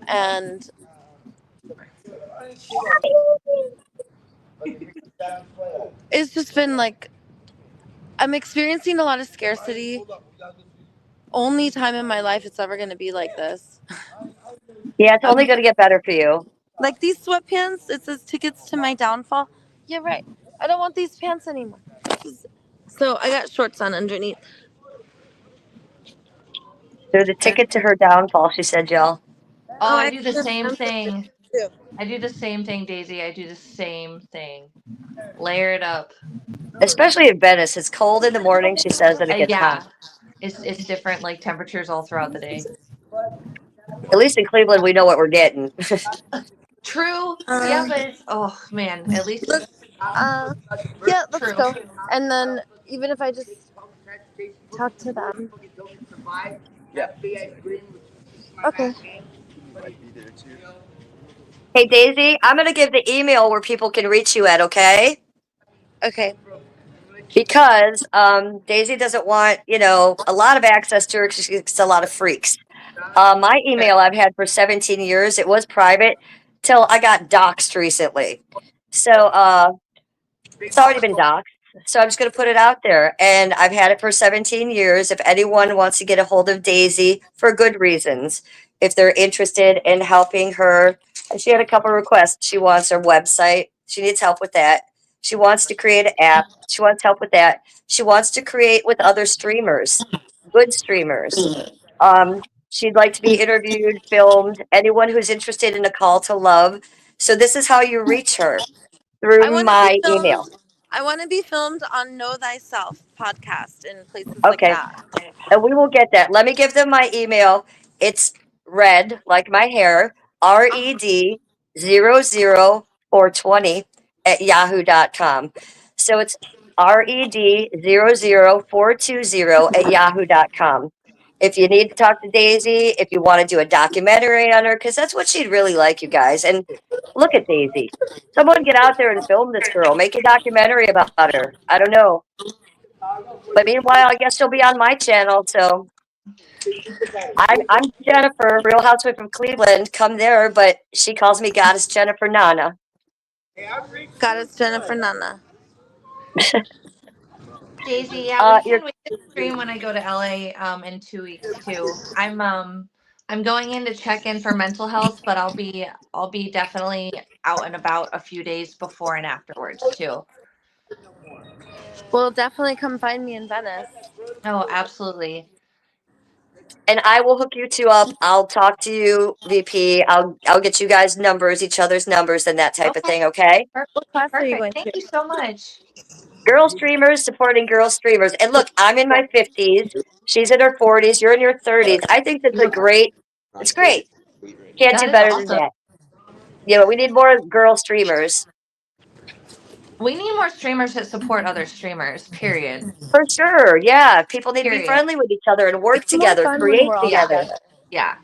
And it's just been like, I'm experiencing a lot of scarcity. Only time in my life it's ever going to be like this. Yeah, it's only going to get better for you. Like these sweatpants, it says tickets to my downfall. Yeah, right. I don't want these pants anymore. So I got shorts on underneath. They're the ticket to her downfall, she said, y'all. oh, I I do the got same them thing. too. I do the same thing, Daisy. I do the same thing. Layer it up. Especially in Venice. It's cold in the morning, she says, and it gets hot. Yeah, it's different like temperatures all throughout the day. At least in Cleveland, we know what we're getting. True. Yeah, Um, but it's oh man, at least let's, yeah, let's true. go. And then even if I just talk to them. Yeah. Okay. Hey, Daisy, I'm going to give the email where people can reach you at, okay? Okay. Because Daisy doesn't want, a lot of access to her because she gets a lot of freaks. My email I've had for 17 years, it was private till I got doxxed recently. So it's already been doxxed. So I'm just going to put it out there. And I've had it for 17 years. If anyone wants to get a hold of Daisy for good reasons, if they're interested in helping her, and she had a couple of requests. She wants her website. She needs help with that. She wants to create an app. She wants help with that. She wants to create with other streamers, good streamers. She'd like to be interviewed, filmed, anyone who's interested in a call to love. So this is how you reach her I through want to be my email. filmed. I want to be filmed on Know Thyself podcast and places like Okay. that. And we will get that. Let me give them my email. It's red, like my hair, RED00420 at yahoo.com. So it's RED00420 at yahoo.com. If you need to talk to Daisy, if you want to do a documentary on her, because that's what she'd really like, you guys. And look at Daisy. Someone get out there and film this girl. Make a documentary about her. I don't know. But meanwhile, I guess she'll be on my channel. So I'm Jennifer, Real Housewife of Cleveland. Come there, but she calls me Goddess Jennifer Nana. God, it's Jennifer Nana. Daisy, yeah, we You're can stream when I go to LA in 2 weeks too. I'm going in to check in for mental health, but I'll be definitely out and about a few days before and afterwards too. Well, definitely come find me in Venice. Oh, absolutely. and I will hook you two up. I'll talk to you, VP. I'll get you guys numbers, each other's numbers, and that type of Okay, thing. Okay. perfect. What class are you Perfect. going Thank to? you so much. Girl streamers supporting girl streamers. And look, I'm in my 50s. She's in her 40s. You're in your 30s. I think that's a great. It's great. Can't That do is better than awesome. that. Yeah, but we need more girl streamers We need more streamers that support other streamers, period. for sure. Yeah, people need to be Period. friendly with each other and work It's more together, fun when create we're all Yeah. together. together. Yeah.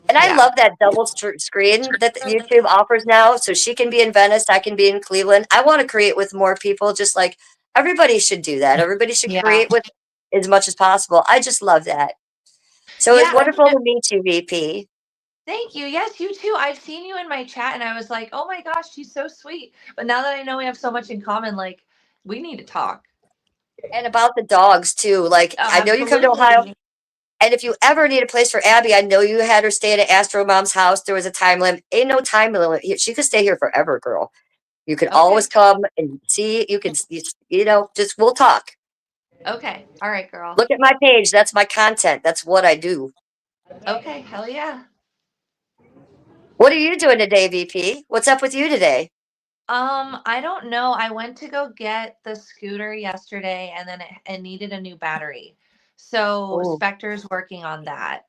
And I Yeah. love that double screen that YouTube offers now. So she can be in Venice, I can be in Cleveland. I want to create with more people, just like everybody should do that. Everybody should Yeah. create with as much as possible. I just love that. So it's Yeah. wonderful to meet you, VP. Thank you. Yes, you too. I've seen you in my chat and I was like, oh my gosh, she's so sweet. But now that I know we have so much in common, like, we need to talk. And about the dogs too. Like Oh, I know you come to Ohio, absolutely. and if you ever need a place for Abby, I know you had her stay at Astro Mom's house. There was a time limit. Ain't no time limit. She could stay here forever, girl. You can always Okay. come and see. You can, just we'll talk. Okay. All right, girl. Look at my page. That's my content. That's what I do. Okay. Hell yeah. What are you doing today, VP? What's up with you today? I don't know. I went to go get the scooter yesterday and then it needed a new battery. So Oh, Spectre's working on that.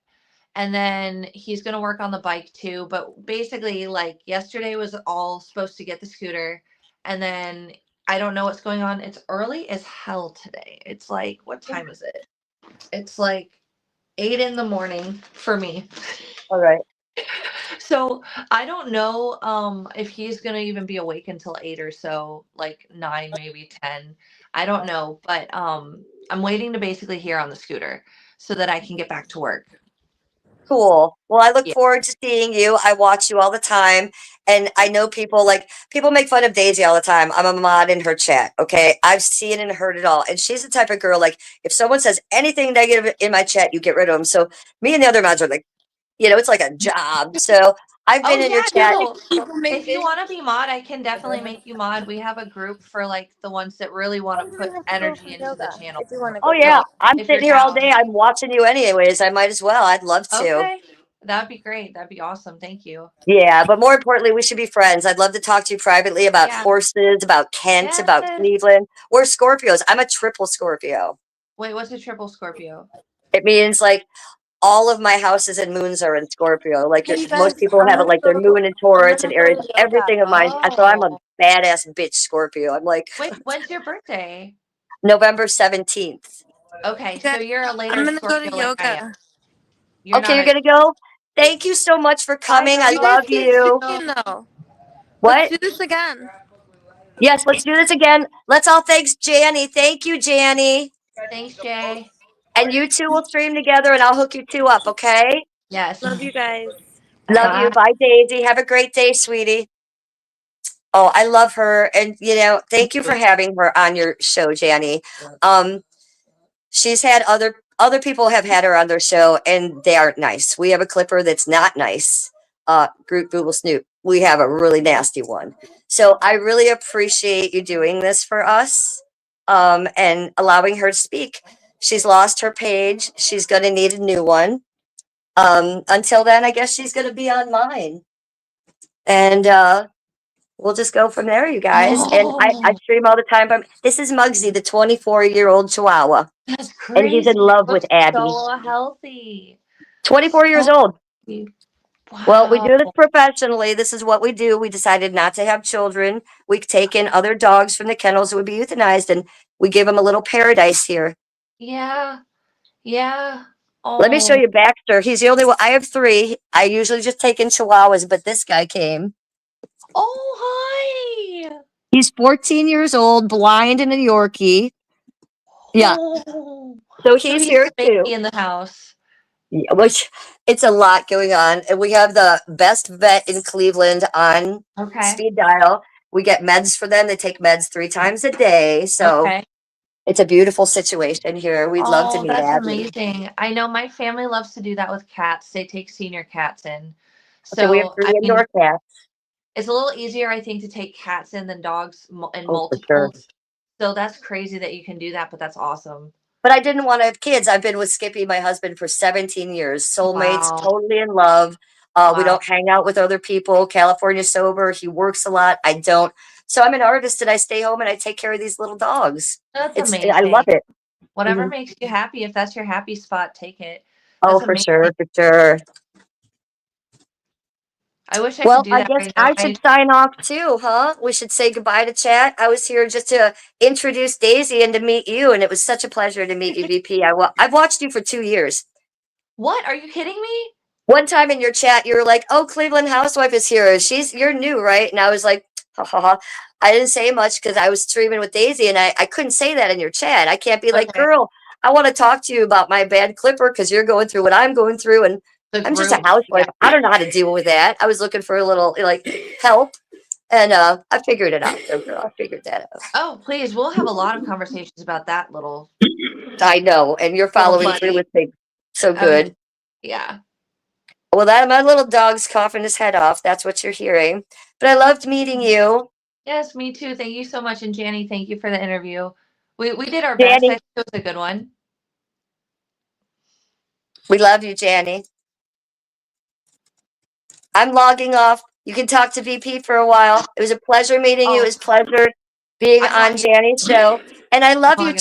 And then he's going to work on the bike too. But basically, like yesterday was all supposed to get the scooter. And then I don't know what's going on. It's early as hell today. It's like, what time is it? It's like 8 in the morning for me. all right. So I don't know if he's gonna even be awake until 8 or so, like 9, maybe 10. I don't know, but I'm waiting to basically hear on the scooter so that I can get back to work. Cool. Well, I look Yeah. forward to seeing you. I watch you all the time. And I know people make fun of Daisy all the time. I'm a mod in her chat. Okay. I've seen and heard it all. And she's the type of girl, like, if someone says anything negative in my chat, you get rid of them. So me and the other mods are like, it's like a job. So I've Oh been in your yeah, chat. no. People make If you videos. want to be mod, I can definitely make you mod. We have a group for like the ones that really want to Oh, put we have to go for energy into the yoga channel if you want to Oh, go yeah. yoga. So I'm if you're sitting here all down, day. I'm watching you anyways. I might as well. I'd love to. okay, that'd be great. That'd be awesome. Thank you. Yeah, but more importantly, we should be friends. I'd love to talk to you privately about Yeah. horses, about Kent, Yes. about Cleveland. We're Scorpios. I'm a triple Scorpio. Wait, what's a triple Scorpio? It means like all of my houses and moons are in Scorpio. Like Hey, you most guys, people have it like their moon in I'm Taurus and gonna go Aries. to yoga. Everything of mine. So I'm a Oh, badass bitch Scorpio. I'm like wait, when's your birthday? November 17th. Okay, You so guys, you're a I'm later gonna go to Scorpio like I am. yoga. You're Okay, not you're a gonna go. Thank you so much for bye, coming. I You guys love girl. keep you. speaking though. Let's What? do this again. Yes, let's do this again. Let's all thanks Janny. Thank you, Janny. Thanks, Jay. And you two will stream together and I'll hook you two up, okay? Yes. Love you guys. All Love right. you. Bye, Daisy. Have a great day, sweetie. Oh, I love her. And thank you for having her on your show, Janny. She's had other people have had her on their show and they aren't nice. We have a clipper that's not nice. Groot Booble Snoop. We have a really nasty one. So I really appreciate you doing this for us. And allowing her to speak. She's lost her page. She's gonna need a new one. Until then, I guess she's gonna be on mine. And we'll just go from there, you guys. And I Oh, stream all the time. But this is Muggsy, the 24-year-old Chihuahua. that's And he's in crazy. love with Looks Abby. so healthy. 24 years So old. healthy. Well, we Wow. do this professionally. This is what we do. We decided not to have children. We take in other dogs from the kennels that would be euthanized, and we give them a little paradise here. Yeah. Yeah. Let me show Oh. you Baxter. He's the only one. I have three. I usually just take in Chihuahuas, but this guy came. Oh, hi. He's 14 years old, blind and a Yorkie. Yeah. Oh. So So he's he's here the baby too. in the house. Yeah, which it's a lot going on. And we have the best vet in Cleveland on Okay. speed dial. We get meds for them. They take meds 3 times a day. So Okay. it's a beautiful situation here. We'd love to Oh, meet that's Abby. amazing. I know my family loves to do that with cats. They take senior cats in. Okay, we have So, 3 I mean, indoor cats. it's a little easier, I think, to take cats in than dogs in Oh, for sure. multiples. So that's crazy that you can do that, but that's awesome. But I didn't want to have kids. I've been with Skippy, my husband, for 17 years. Soulmates, Wow. totally in love. We Wow. don't hang out with other people. California sober. He works a lot. I don't. So I'm an artist and I stay home and I take care of these little dogs. That's I love amazing. it. Whatever Mhm. makes you happy, if that's your happy spot, take it. Oh, That's for amazing. sure, for sure. I wish I could Well, do I that guess right now. I should sign off too, huh? We should say goodbye to chat. I was here just to introduce Daisy and to meet you, and it was such a pleasure to meet you, VP. I've watched you for 2 years. What? Are you kidding me? One time in your chat, you were like, "Oh, Cleveland housewife is here. You're new, right?" And I was like, "Ha ha ha." I didn't say much because I was streaming with Daisy, and I couldn't say that in your chat. I can't be like, Okay. "Girl, I want to talk to you about my bad clipper because you're going through what I'm going through, and The I'm just a group. housewife. Yeah. I don't know how to deal with that." I was looking for a little like help, and I figured it out. So, girl, I figured that out. Oh, please. We'll have a lot of conversations about that little I know, and you're following through buddy. with things so Oh, yeah. good. Yeah. Well, that my little dog's coughing his head off. That's what you're hearing. But I loved meeting you. Yes, me too. Thank you so much. And Janny, thank you for the interview. We did our best. I Danny, think it was a good one. we love you, Janny. I'm logging off. You can talk to VP for a while. It was a pleasure meeting you. It Oh, was a pleasure being I'm on logging. Janny's show. And I love I'm you, logging